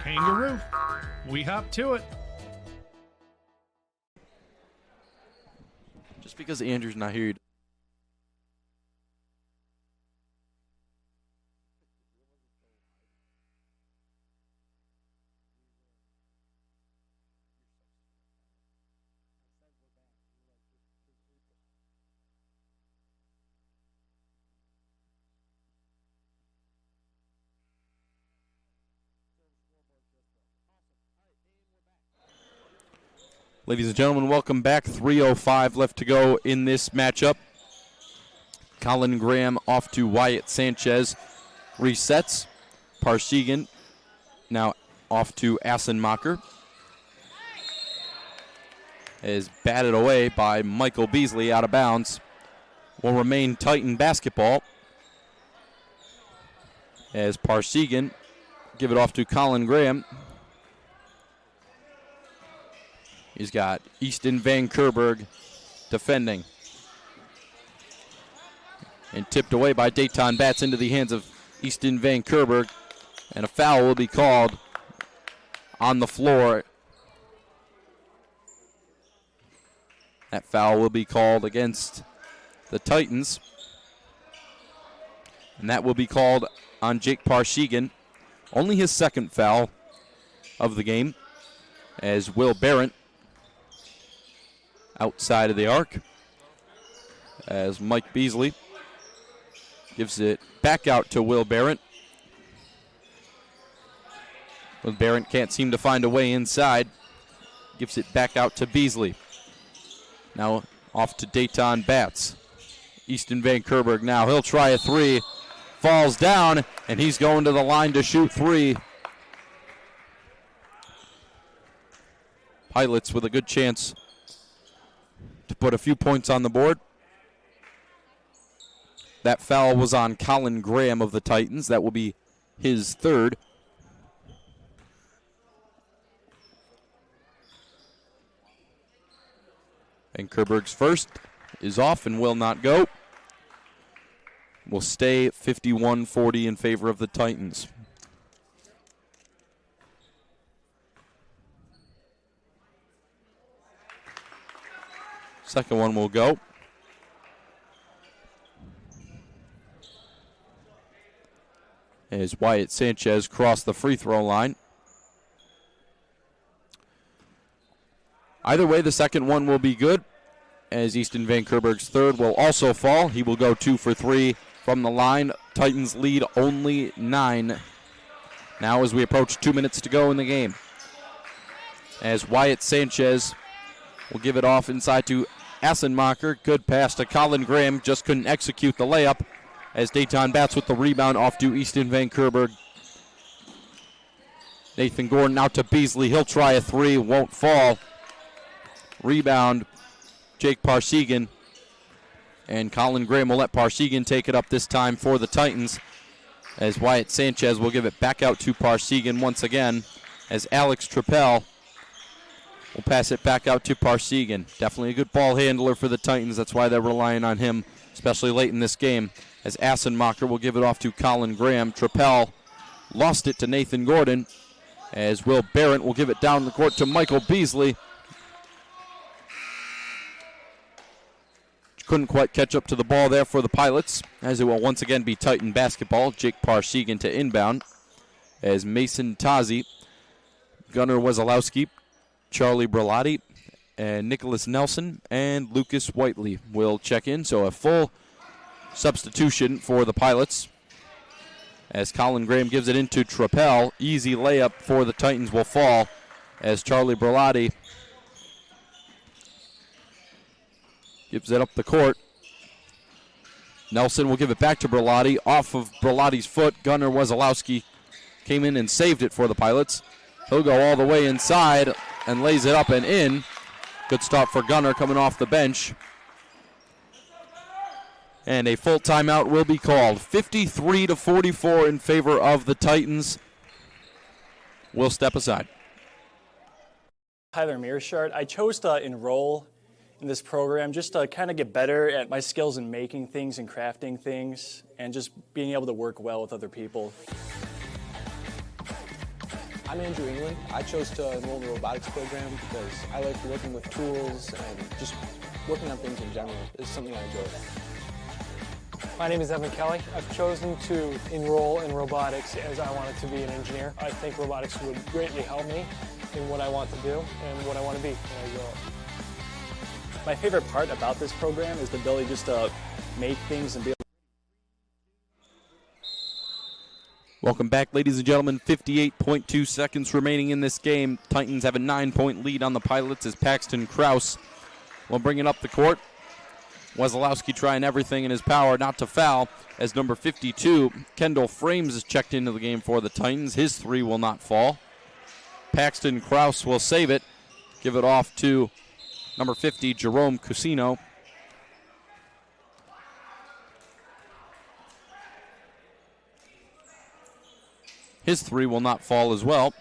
Kangaroo, we hop to it. Just because Andrew's not here, ladies and gentlemen, welcome back. 3:05 left to go in this matchup. Colin Graham off to Wyatt Sanchez. Resets. Parsegan now off to Assenmacher. Is batted away by Michael Beasley out of bounds. Will remain Titan basketball. As Parsegan give it off to Colin Graham. He's got Easton Van Kerberg defending. And tipped away by Dayton Batts into the hands of Easton Van Kerberg. And a foul will be called on the floor. That foul will be called against the Titans. And that will be called on Jake Parsegan. Only his second foul of the game. As Will Barrett outside of the arc, as Mike Beasley gives it back out to Will Barrett. Will Barrett can't seem to find a way inside. Gives it back out to Beasley. Now off to Dayton Batts. Easton Van Kerberg now. He'll try a three. Falls down, and he's going to the line to shoot three. Pilots with a good chance to put a few points on the board. That foul was on Colin Graham of the Titans. That will be his third. And Kerberg's first is off and will not go. Will stay 51-40 in favor of the Titans. Second one will go. As Wyatt Sanchez crossed the free throw line. Either way, the second one will be good, as Easton Van Kerberg's third will also fall. He will go 2 for 3 from the line. Titans lead only 9. Now as we approach 2 minutes to go in the game. As Wyatt Sanchez will give it off inside to Assenmacher. Good pass to Colin Graham. Just couldn't execute the layup. As Dayton Batts with the rebound off to Easton Van Kerberg. Nathan Gordon out to Beasley. He'll try a three. Won't fall. Rebound, Jake Parsegan. And Colin Graham will let Parsegan take it up this time for the Titans. As Wyatt Sanchez will give it back out to Parsegan once again. As Alex Trappell will pass it back out to Parsegan. Definitely a good ball handler for the Titans. That's why they're relying on him, especially late in this game. As Assenmacher will give it off to Colin Graham. Trappell lost it to Nathan Gordon. As Will Barrett will give it down the court to Michael Beasley. Couldn't quite catch up to the ball there for the Pilots, as it will once again be Titan basketball. Jake Parsegan to inbound. As Mason Tazi, Gunnar Wesolowski, Charlie Brulati, and Nicholas Nelson, and Lucas Whiteley will check in. So a full substitution for the Pilots. As Colin Graham gives it into Trappell. Easy layup for the Titans will fall. As Charlie Brulati gives it up the court. Nelson will give it back to Brulati. Off of Brulati's foot, Gunnar Wesolowski came in and saved it for the Pilots. He'll go all the way inside and lays it up and in. Good start for Gunnar coming off the bench. And a full timeout will be called. 53-44 in favor of the Titans. We'll step aside. Tyler Mearshart. I chose to enroll in this program just to kind of get better at my skills in making things and crafting things and just being able to work well with other people. I'm Andrew England. I chose to enroll in the robotics program because I like working with tools and just working on things in general. It's something I enjoy. My name is Evan Kelly. I've chosen to enroll in robotics as I wanted to be an engineer. I think robotics would greatly help me in what I want to do and what I want to be when I grow up. My favorite part about this program is the ability just to make things and be able. Welcome back, ladies and gentlemen. 58.2 seconds remaining in this game. Titans have a 9-point lead on the Pilots as Paxton Kraus will bring it up the court. Wesolowski trying everything in his power not to foul as number 52, Kendall Frames, is checked into the game for the Titans. His three will not fall. Paxton Kraus will save it, give it off to number 50, Jerome Cusino. His three will not fall as well.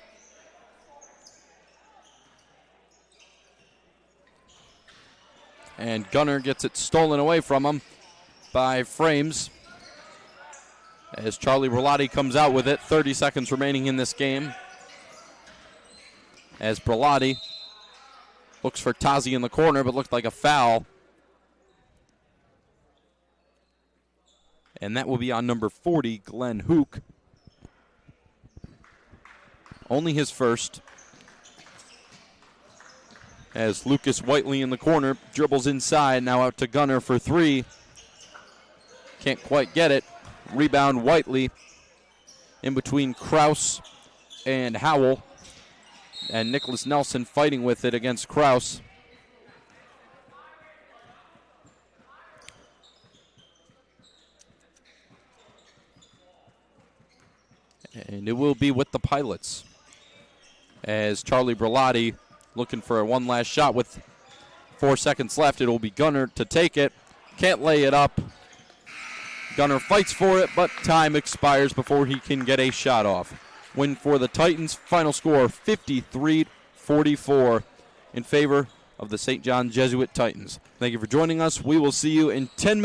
And Gunner gets it stolen away from him by Frames as Charlie Berlotti comes out with it. 30 seconds remaining in this game as Berlotti looks for Tazi in the corner, but looked like a foul. And that will be on number 40, Glenn Hook. Only his first. As Lucas Whiteley in the corner dribbles inside, now out to Gunner for three. Can't quite get it. Rebound Whiteley in between Kraus and Howell. And Nicholas Nelson fighting with it against Kraus. And it will be with the Pilots as Charlie Berlotti looking for one last shot with 4 seconds left. It will be Gunner to take it. Can't lay it up. Gunner fights for it, but time expires before he can get a shot off. Win for the Titans. Final score 53-44 in favor of the St. John Jesuit Titans. Thank you for joining us. We will see you in 10 minutes.